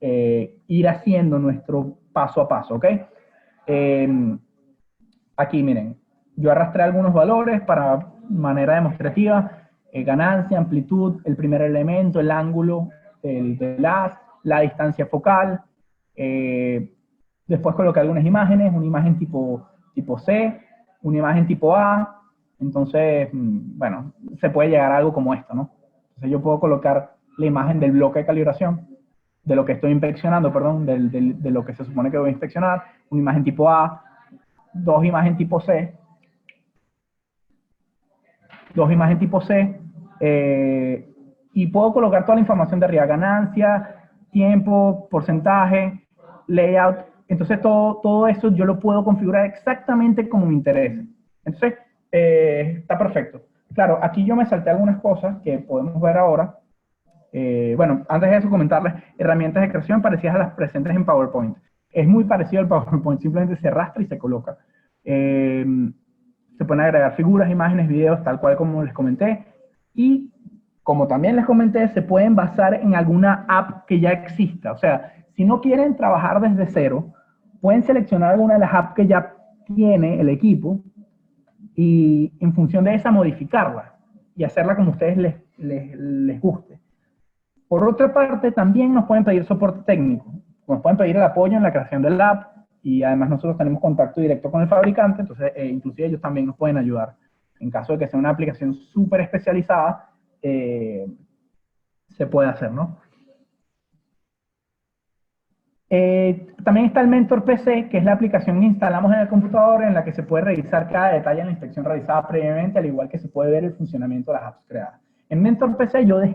ir haciendo nuestro paso a paso, ¿ok? Aquí miren, yo arrastré algunos valores para manera demostrativa. Ganancia, amplitud, el primer elemento, el ángulo del haz, la distancia focal. Después coloqué algunas imágenes, una imagen tipo C, una imagen tipo A. Entonces, bueno, se puede llegar a algo como esto, ¿no? Entonces yo puedo colocar la imagen del bloque de calibración, de lo que estoy inspeccionando, perdón, de lo que se supone que voy a inspeccionar, una imagen tipo A, dos imágenes tipo C, y puedo colocar toda la información de arriba: ganancia, tiempo, porcentaje, layout. Entonces todo eso yo lo puedo configurar exactamente como me interese. Entonces está perfecto. Claro, aquí yo me salté algunas cosas que podemos ver ahora. Bueno, antes de eso comentarles herramientas de creación parecidas a las presentes en PowerPoint. Es muy parecido al PowerPoint, simplemente se arrastra y se coloca. Se pueden agregar figuras, imágenes, videos, tal cual como les comenté. Y como también les comenté, se pueden basar en alguna app que ya exista. O sea, si no quieren trabajar desde cero, pueden seleccionar alguna de las apps que ya tiene el equipo y en función de esa modificarla y hacerla como a ustedes les guste. Por otra parte, también nos pueden pedir soporte técnico. Nos pueden pedir el apoyo en la creación del app, y además nosotros tenemos contacto directo con el fabricante, entonces inclusive ellos también nos pueden ayudar. En caso de que sea una aplicación súper especializada, se puede hacer, ¿no? También está el Mentor PC, que es la aplicación que instalamos en el computador en la que se puede revisar cada detalle en la inspección realizada previamente, al igual que se puede ver el funcionamiento de las apps creadas. En Mentor PC yo lo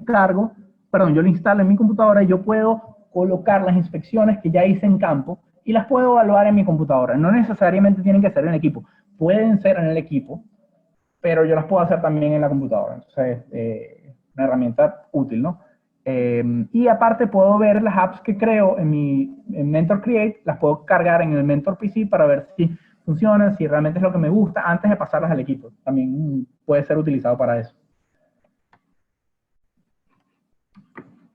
instalo en mi computadora y yo puedo colocar las inspecciones que ya hice en campo y las puedo evaluar en mi computadora. No necesariamente tienen que ser en el equipo, pueden ser en el equipo, pero yo las puedo hacer también en la computadora. Entonces, una herramienta útil, ¿no? Y aparte puedo ver las apps que creo en Mentor Create, las puedo cargar en el Mentor PC para ver si funcionan, si realmente es lo que me gusta, antes de pasarlas al equipo. También puede ser utilizado para eso.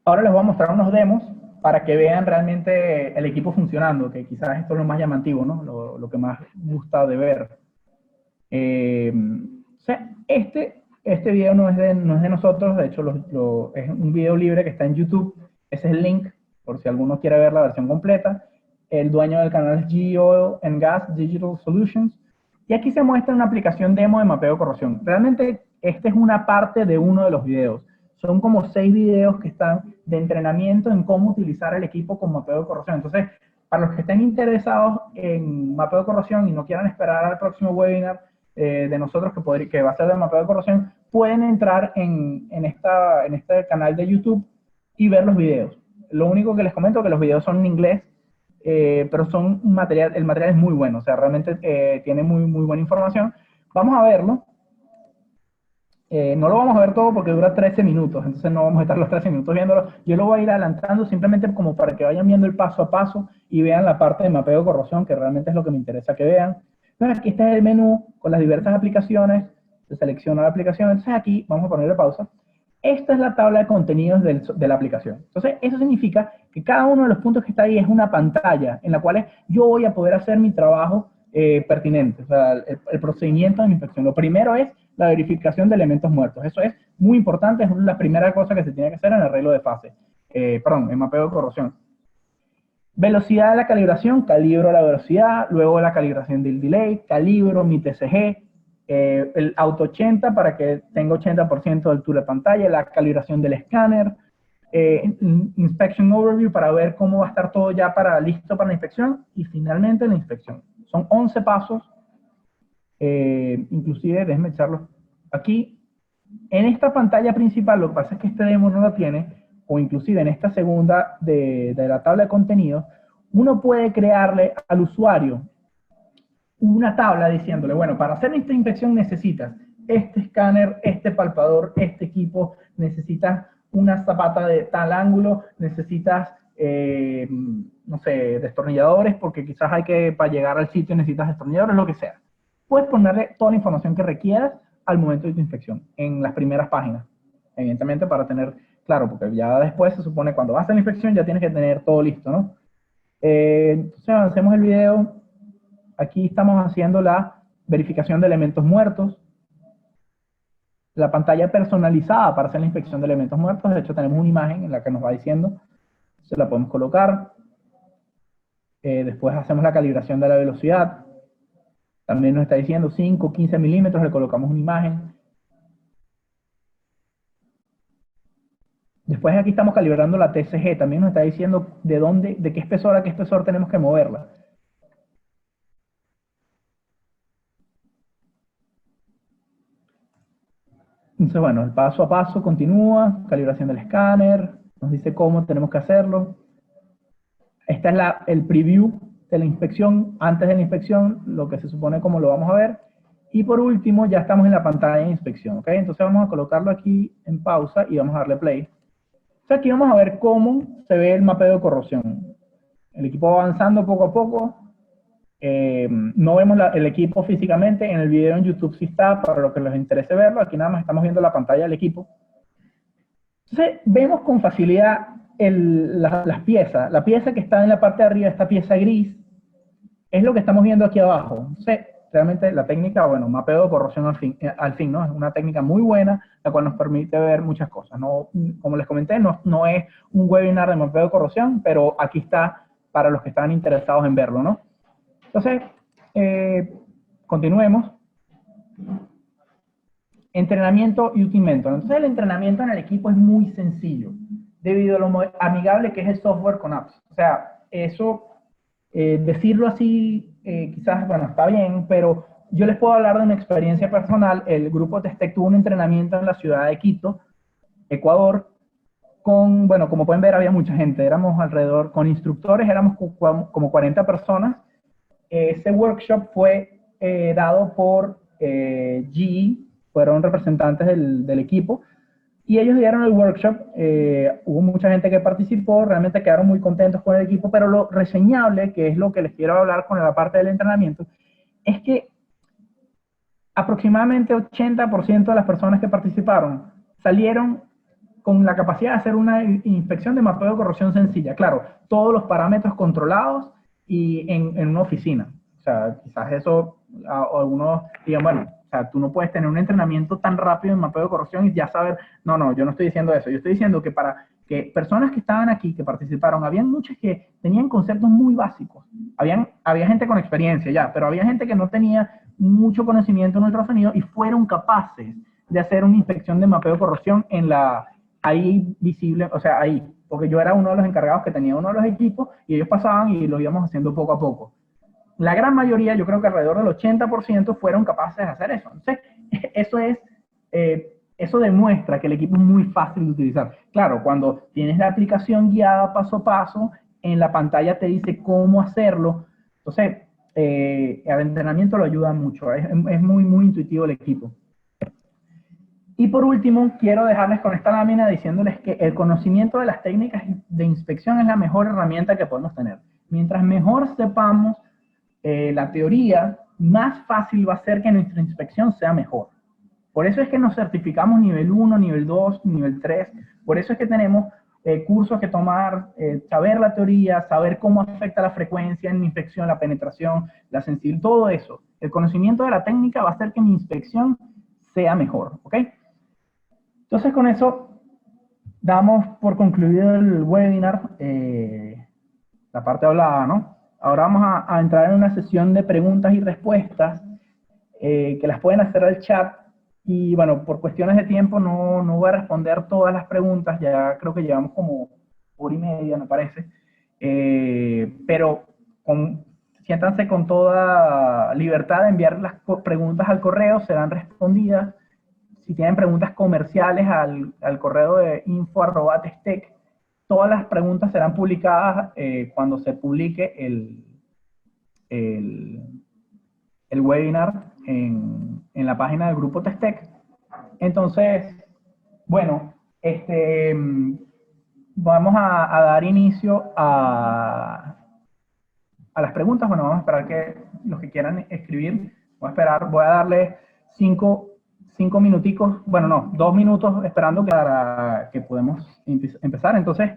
Ahora les voy a mostrar unos demos para que vean realmente el equipo funcionando, que quizás esto es lo más llamativo, ¿no? Lo que más gusta de ver. O sea, este video no es de nosotros, de hecho es un video libre que está en YouTube. Ese es el link, por si alguno quiere ver la versión completa. El dueño del canal es G-Oil & Gas Digital Solutions. Y aquí se muestra una aplicación demo de mapeo de corrosión. Realmente, esta es una parte de uno de los videos. Son como 6 videos que están de entrenamiento en cómo utilizar el equipo con mapeo de corrosión. Entonces, para los que estén interesados en mapeo de corrosión y no quieran esperar al próximo webinar de nosotros que va a ser de mapeo de corrosión, pueden entrar en este canal de YouTube y ver los videos. Lo único que les comento es que los videos son en inglés, pero el material es muy bueno, o sea, realmente tiene muy buena información. Vamos a verlo. No lo vamos a ver todo porque dura 13 minutos, entonces no vamos a estar los 13 minutos viéndolo. Yo lo voy a ir adelantando simplemente como para que vayan viendo el paso a paso y vean la parte de mapeo de corrosión, que realmente es lo que me interesa que vean. Entonces aquí está el menú con las diversas aplicaciones, se selecciona la aplicación, entonces aquí vamos a ponerle pausa. Esta es la tabla de contenidos de la aplicación. Entonces eso significa que cada uno de los puntos que está ahí es una pantalla en la cual yo voy a poder hacer mi trabajo pertinente, o sea, el procedimiento de mi inspección. Lo primero es la verificación de elementos muertos. Eso es muy importante, es la primera cosa que se tiene que hacer en el arreglo de fase. En mapeo de corrosión. Velocidad de la calibración, calibro la velocidad, luego la calibración del delay, calibro mi TCG, el auto 80 para que tenga 80% de altura de pantalla, la calibración del escáner, inspection overview para ver cómo va a estar todo ya listo para la inspección, y finalmente la inspección. Son 11 pasos. Inclusive, déjenme echarlo aquí. En esta pantalla principal, lo que pasa es que este demo no lo tiene, o inclusive en esta segunda de la tabla de contenidos, uno puede crearle al usuario una tabla diciéndole, bueno, para hacer esta inspección necesitas este escáner, este palpador, este equipo, necesitas una zapata de tal ángulo, necesitas, no sé, destornilladores, porque quizás para llegar al sitio necesitas destornilladores, lo que sea. Puedes ponerle toda la información que requieras al momento de tu inspección, en las primeras páginas, evidentemente para tener claro, porque ya después se supone cuando vas a hacer la inspección ya tienes que tener todo listo, ¿no? Entonces avancemos el video. Aquí estamos haciendo la verificación de elementos muertos, la pantalla personalizada para hacer la inspección de elementos muertos. De hecho tenemos una imagen en la que nos va diciendo, se la podemos colocar. Después hacemos la calibración de la velocidad. También nos está diciendo 5, 15 milímetros, le colocamos una imagen. Después aquí estamos calibrando la TCG, también nos está diciendo de qué espesor a qué espesor tenemos que moverla. Entonces, bueno, el paso a paso continúa, calibración del escáner, nos dice cómo tenemos que hacerlo. Esta es el preview de la inspección, antes de la inspección, lo que se supone como lo vamos a ver. Y por último, ya estamos en la pantalla de inspección, ¿ok? Entonces vamos a colocarlo aquí en pausa y vamos a darle play. Entonces aquí vamos a ver cómo se ve el mapeo de corrosión. El equipo va avanzando poco a poco. No vemos el equipo físicamente. En el video en YouTube sí está, para los que les interese verlo. Aquí nada más estamos viendo la pantalla del equipo. Entonces vemos con facilidad las piezas. La pieza que está en la parte de arriba, esta pieza gris, es lo que estamos viendo aquí abajo. Entonces, realmente la técnica, bueno, mapeo de corrosión al fin, ¿no? Es una técnica muy buena, la cual nos permite ver muchas cosas. No, como les comenté, no es un webinar de mapeo de corrosión, pero aquí está para los que están interesados en verlo, ¿no? Entonces, continuemos. Entrenamiento y Ultimate Mentor. Entonces, el entrenamiento en el equipo es muy sencillo, debido a lo amigable que es el software con apps. O sea, eso, decirlo así, quizás, bueno, está bien, pero yo les puedo hablar de una experiencia personal. El grupo Testec tuvo un entrenamiento en la ciudad de Quito, Ecuador, bueno, como pueden ver, había mucha gente. Éramos alrededor, con instructores, éramos como 40 personas. Ese workshop fue dado por GE, fueron representantes del equipo, y ellos dieron el workshop. Hubo mucha gente que participó, realmente quedaron muy contentos con el equipo, pero lo reseñable, que es lo que les quiero hablar con la parte del entrenamiento, es que aproximadamente 80% de las personas que participaron salieron con la capacidad de hacer una inspección de mapeo de corrosión sencilla. Claro, todos los parámetros controlados y en una oficina. O sea, quizás eso, o algunos digan, bueno, o sea, tú no puedes tener un entrenamiento tan rápido en mapeo de corrosión y ya saber, no, yo no estoy diciendo eso. Yo estoy diciendo que para que personas que estaban aquí, que participaron, habían muchas que tenían conceptos muy básicos. Había gente con experiencia ya, pero había gente que no tenía mucho conocimiento en ultrasonido y fueron capaces de hacer una inspección de mapeo de corrosión en la ahí visible, o sea, ahí, porque yo era uno de los encargados que tenía uno de los equipos y ellos pasaban y lo íbamos haciendo poco a poco. La gran mayoría, yo creo que alrededor del 80% fueron capaces de hacer eso. Entonces, eso demuestra que el equipo es muy fácil de utilizar. Claro, cuando tienes la aplicación guiada paso a paso, en la pantalla te dice cómo hacerlo. Entonces, el entrenamiento lo ayuda mucho. Es muy, muy intuitivo el equipo. Y por último, quiero dejarles con esta lámina diciéndoles que el conocimiento de las técnicas de inspección es la mejor herramienta que podemos tener. Mientras mejor sepamos la teoría, más fácil va a ser que nuestra inspección sea mejor. Por eso es que nos certificamos nivel 1, nivel 2, nivel 3. Por eso es que tenemos cursos que tomar, saber la teoría, saber cómo afecta la frecuencia en mi inspección, la penetración, la sensibilidad, todo eso. El conocimiento de la técnica va a hacer que mi inspección sea mejor, ¿ok? Entonces, con eso, damos por concluido el webinar, la parte hablada, ¿no? Ahora vamos a entrar en una sesión de preguntas y respuestas que las pueden hacer al chat. Y bueno, por cuestiones de tiempo no voy a responder todas las preguntas, ya creo que llevamos como hora y media, me parece. Pero siéntanse con toda libertad de enviar las preguntas al correo, serán respondidas. Si tienen preguntas comerciales al correo de info@testec, todas las preguntas serán publicadas cuando se publique el webinar en la página del grupo Testec. Entonces, bueno, vamos a dar inicio a las preguntas. Bueno, vamos a esperar que los que quieran escribir, voy a darle 5 minuticos, bueno, no, 2 minutos esperando para que podamos empezar. Entonces,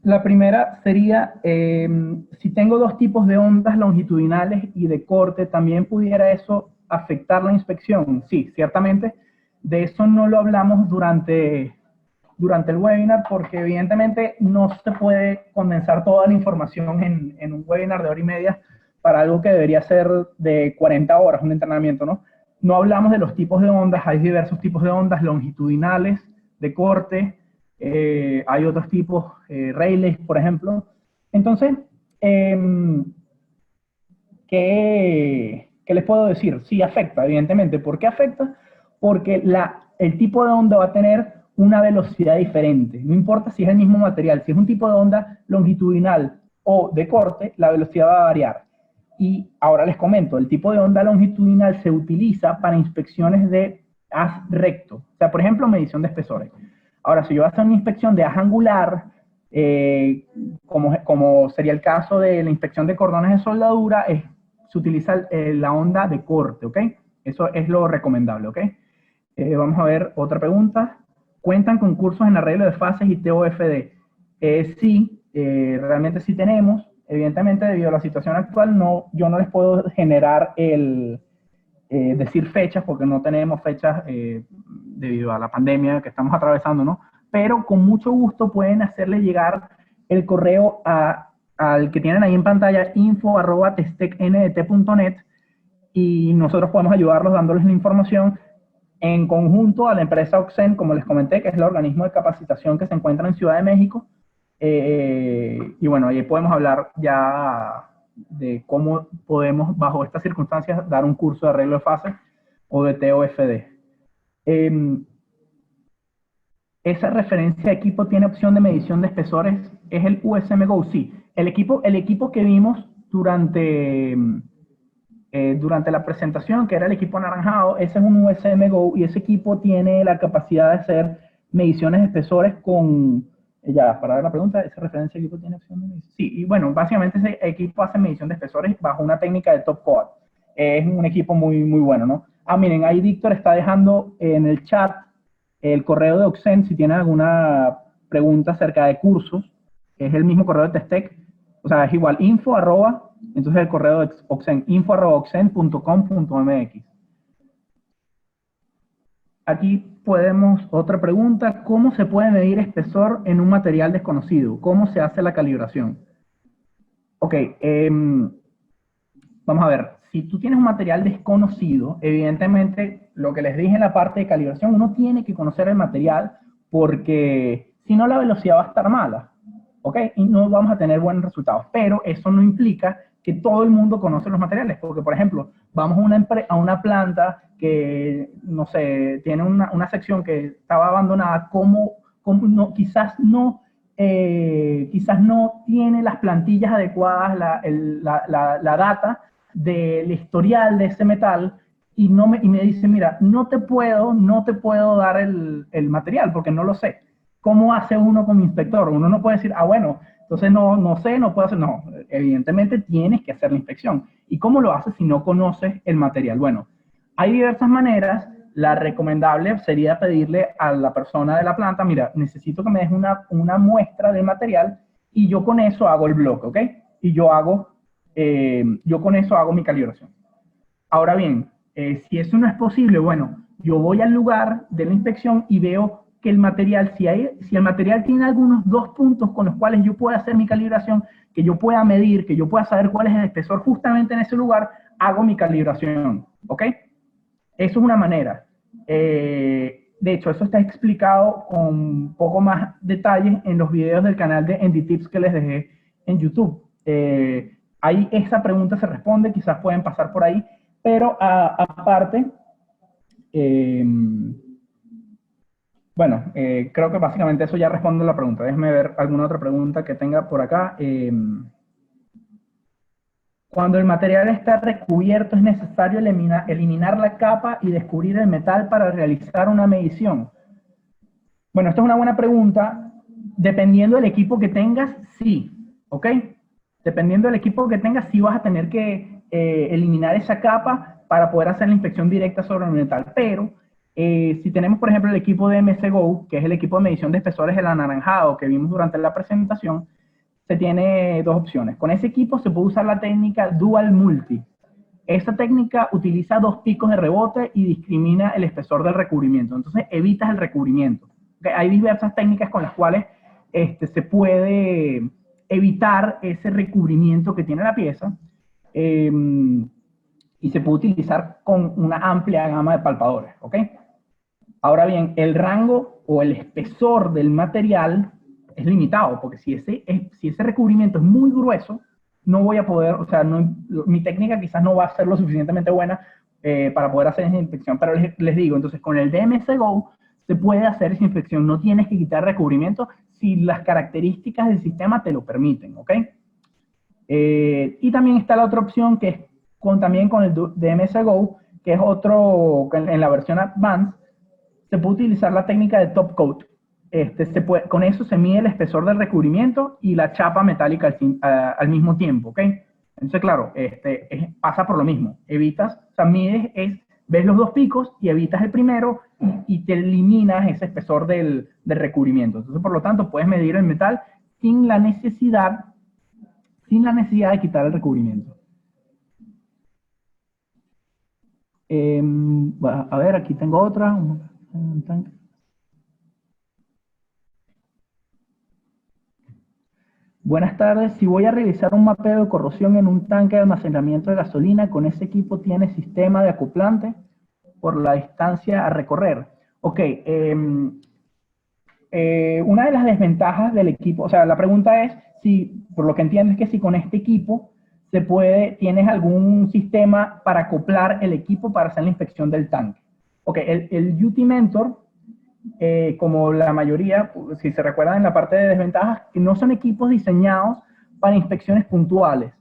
la primera sería, si tengo dos tipos de ondas longitudinales y de corte, ¿también pudiera eso afectar la inspección? Sí, ciertamente. De eso no lo hablamos durante el webinar, porque evidentemente no se puede condensar toda la información en un webinar de hora y media para algo que debería ser de 40 horas, un entrenamiento, ¿no? No hablamos de los tipos de ondas, hay diversos tipos de ondas longitudinales, de corte, hay otros tipos, Rayleigh, por ejemplo. Entonces, ¿qué les puedo decir? Sí afecta, evidentemente. ¿Por qué afecta? Porque el tipo de onda va a tener una velocidad diferente. No importa si es el mismo material, si es un tipo de onda longitudinal o de corte, la velocidad va a variar. Y ahora les comento, el tipo de onda longitudinal se utiliza para inspecciones de haz recto. O sea, por ejemplo, medición de espesores. Ahora, si yo voy a hacer una inspección de haz angular, como sería el caso de la inspección de cordones de soldadura, se utiliza la onda de corte, ¿ok? Eso es lo recomendable, ¿ok? Vamos a ver otra pregunta. ¿Cuentan con cursos en arreglo de fases y TOFD? Sí, realmente sí tenemos. Evidentemente, debido a la situación actual, yo no les puedo generar decir fechas, porque no tenemos fechas debido a la pandemia que estamos atravesando, ¿no? Pero con mucho gusto pueden hacerle llegar el correo al que tienen ahí en pantalla, info@testecndt.net, y nosotros podemos ayudarlos dándoles la información en conjunto a la empresa Oxen, como les comenté, que es el organismo de capacitación que se encuentra en Ciudad de México. Y bueno, ahí podemos hablar ya de cómo podemos, bajo estas circunstancias, dar un curso de arreglo de fases o de TOFD. ¿Esa referencia de equipo tiene opción de medición de espesores? ¿Es el USM Go? Sí. El equipo que vimos durante la presentación, que era el equipo anaranjado, ese es un USM Go, y ese equipo tiene la capacidad de hacer mediciones de espesores con... Ya, para ver la pregunta, ¿esa referencia de equipo tiene opción de medición? Sí, y bueno, básicamente ese equipo hace medición de espesores bajo una técnica de top coat. Es un equipo muy, muy bueno, ¿no? Ah, miren, ahí Víctor está dejando en el chat el correo de Oxen si tienen alguna pregunta acerca de cursos. Es el mismo correo de Testec. O sea, es igual, entonces el correo de Oxen, info@oxen.com.mx. Aquí podemos, otra pregunta, ¿cómo se puede medir espesor en un material desconocido? ¿Cómo se hace la calibración? Ok, vamos a ver, si tú tienes un material desconocido, evidentemente, lo que les dije en la parte de calibración, uno tiene que conocer el material porque si no la velocidad va a estar mala, ¿ok? Y no vamos a tener buenos resultados, pero eso no implica que todo el mundo conoce los materiales, porque por ejemplo, vamos a una planta que, no sé, tiene una sección que estaba abandonada, no, quizás no tiene las plantillas adecuadas, la data del historial de ese metal, y me dice, mira, no te puedo dar el material porque no lo sé. ¿Cómo hace uno como inspector? Uno no puede decir, bueno, entonces no sé, no puedo hacer. No, evidentemente tienes que hacer la inspección. ¿Y cómo lo haces si no conoces el material? Bueno, hay diversas maneras. La recomendable sería pedirle a la persona de la planta, mira, necesito que me des una muestra del material y yo con eso hago el bloque, ¿ok? Y yo con eso hago mi calibración. Ahora bien, si eso no es posible, bueno, yo voy al lugar de la inspección y veo que el material, si el material tiene algunos 2 puntos con los cuales yo pueda hacer mi calibración, que yo pueda medir, que yo pueda saber cuál es el espesor justamente en ese lugar, hago mi calibración, ¿ok? Eso es una manera. De hecho, eso está explicado con un poco más detalle en los videos del canal de NDTips que les dejé en YouTube. Ahí esa pregunta se responde, quizás pueden pasar por ahí, pero aparte, bueno, creo que básicamente eso ya responde la pregunta. Déjenme ver alguna otra pregunta que tenga por acá. Cuando el material está recubierto, ¿es necesario eliminar la capa y descubrir el metal para realizar una medición? Bueno, esta es una buena pregunta. Dependiendo del equipo que tengas, sí, ¿ok? Dependiendo del equipo que tengas, sí vas a tener que eliminar esa capa para poder hacer la inspección directa sobre el metal. Pero si tenemos, por ejemplo, el equipo de MSGO, que es el equipo de medición de espesores del anaranjado que vimos durante la presentación, se tiene 2 opciones. Con ese equipo se puede usar la técnica Dual Multi. Esa técnica utiliza 2 picos de rebote y discrimina el espesor del recubrimiento. Entonces evitas el recubrimiento. ¿Okay? Hay diversas técnicas con las cuales se puede evitar ese recubrimiento que tiene la pieza y se puede utilizar con una amplia gama de palpadores. ¿Okay? Ahora bien, el rango o el espesor del material es limitado, porque si ese recubrimiento es muy grueso, no voy a poder, o sea, mi técnica quizás no va a ser lo suficientemente buena para poder hacer esa inspección, pero les digo, entonces con el DMSGO se puede hacer esa inspección, no tienes que quitar recubrimiento si las características del sistema te lo permiten, ¿ok? Y también está la otra opción que es también con el DMSGO, que es otro, en la versión Advanced, se puede utilizar la técnica de top coat. Con eso se mide el espesor del recubrimiento y la chapa metálica al mismo tiempo, ¿ok? Entonces, claro, pasa por lo mismo. Evitas, o sea, ves los 2 picos y evitas el primero y te eliminas ese espesor del recubrimiento. Entonces, por lo tanto, puedes medir el metal sin la necesidad de quitar el recubrimiento. A ver, aquí tengo otra. Un tanque. Buenas tardes. Si voy a realizar un mapeo de corrosión en un tanque de almacenamiento de gasolina, ¿con ese equipo tiene sistema de acoplante por la distancia a recorrer? Ok. Una de las desventajas del equipo, o sea, la pregunta es si, por lo que entiendo es que si con este equipo tienes algún sistema para acoplar el equipo para hacer la inspección del tanque. Ok, el UT Mentor, como la mayoría, si se recuerdan en la parte de desventajas, que no son equipos diseñados para inspecciones puntuales.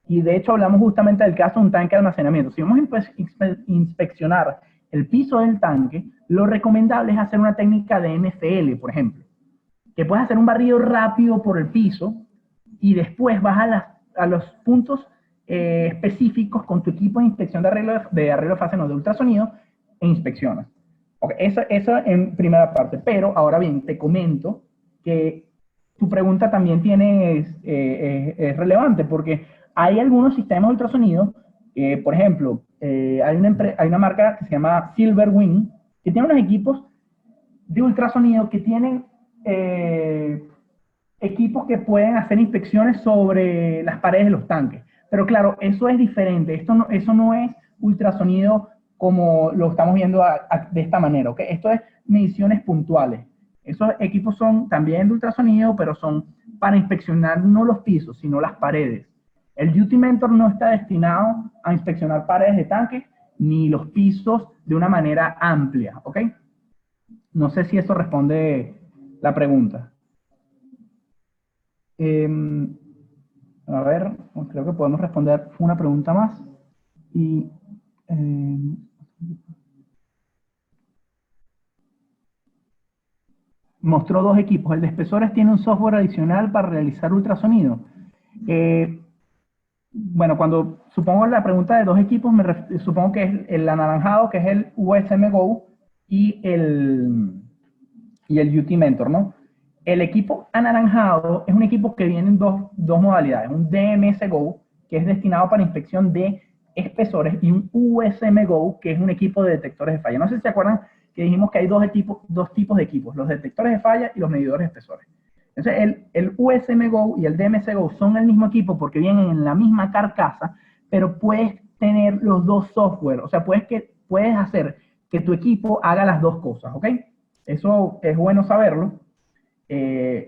Y de hecho hablamos justamente del caso de un tanque de almacenamiento. Si vamos a inspeccionar el piso del tanque, lo recomendable es hacer una técnica de MFL, por ejemplo, que puedes hacer un barrido rápido por el piso y después vas a los puntos específicos con tu equipo de inspección de arreglo de fase, no, de ultrasonido, e inspeccionas. Okay, eso en primera parte, pero ahora bien, te comento que tu pregunta también es relevante, porque hay algunos sistemas de ultrasonido, por ejemplo, hay una marca que se llama Silverwing, que tiene unos equipos de ultrasonido que tienen equipos que pueden hacer inspecciones sobre las paredes de los tanques. Pero claro, eso es diferente, eso no es ultrasonido como lo estamos viendo de esta manera, ¿ok? Esto es mediciones puntuales. Esos equipos son también de ultrasonido, pero son para inspeccionar no los pisos, sino las paredes. El Duty Mentor no está destinado a inspeccionar paredes de tanques ni los pisos de una manera amplia, ¿ok? No sé si eso responde la pregunta. A ver, creo que podemos responder una pregunta más. Y mostró dos equipos. El de espesores tiene un software adicional para realizar ultrasonido. Bueno, cuando supongo la pregunta de dos equipos, supongo que es el anaranjado, que es el USM Go, y el UT Mentor, ¿no? El equipo anaranjado es un equipo que viene en dos modalidades. Un DMS Go, que es destinado para inspección de espesores, y un USM Go, que es un equipo de detectores de falla. No sé si se acuerdan que dijimos que hay dos tipos de equipos, los detectores de falla y los medidores de espesores. Entonces, el USM Go y el DMS Go son el mismo equipo porque vienen en la misma carcasa, pero puedes tener los dos software. O sea, puedes hacer que tu equipo haga las dos cosas, ¿ok? Eso es bueno saberlo.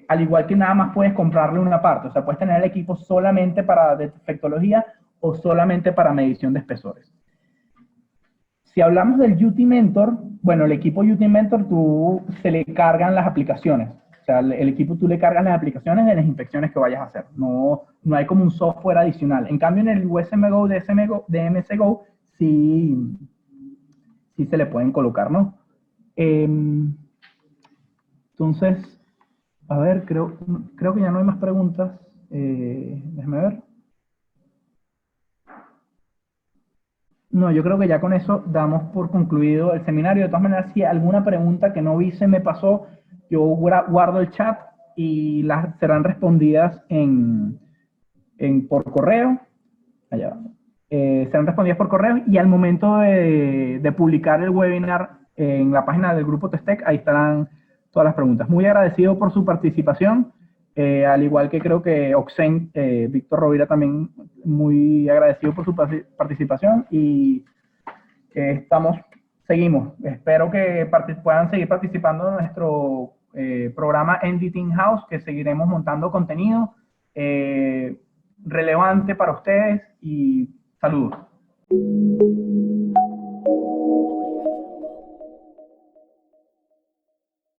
Al igual que nada más puedes comprarle una parte. O sea, puedes tener el equipo solamente para defectología o solamente para medición de espesores. Si hablamos del UT Mentor, bueno, el equipo UT Mentor se le cargan las aplicaciones. O sea, el equipo tú le cargas las aplicaciones de las inspecciones que vayas a hacer. No hay como un software adicional. En cambio, en el USM Go, DMS Go, sí se le pueden colocar, ¿no? Entonces, a ver, creo que ya no hay más preguntas. Déjame ver. No, yo creo que ya con eso damos por concluido el seminario. De todas maneras, si alguna pregunta que no vi se me pasó, yo guardo el chat y las serán respondidas por correo. Allá va. Serán respondidas por correo y al momento de publicar el webinar en la página del grupo Testec, ahí estarán todas las preguntas. Muy agradecido por su participación, al igual que creo que Oxen, Víctor Rovira también muy agradecido por su participación y seguimos. Espero que puedan seguir participando en nuestro programa Editing House, que seguiremos montando contenido relevante para ustedes y saludos.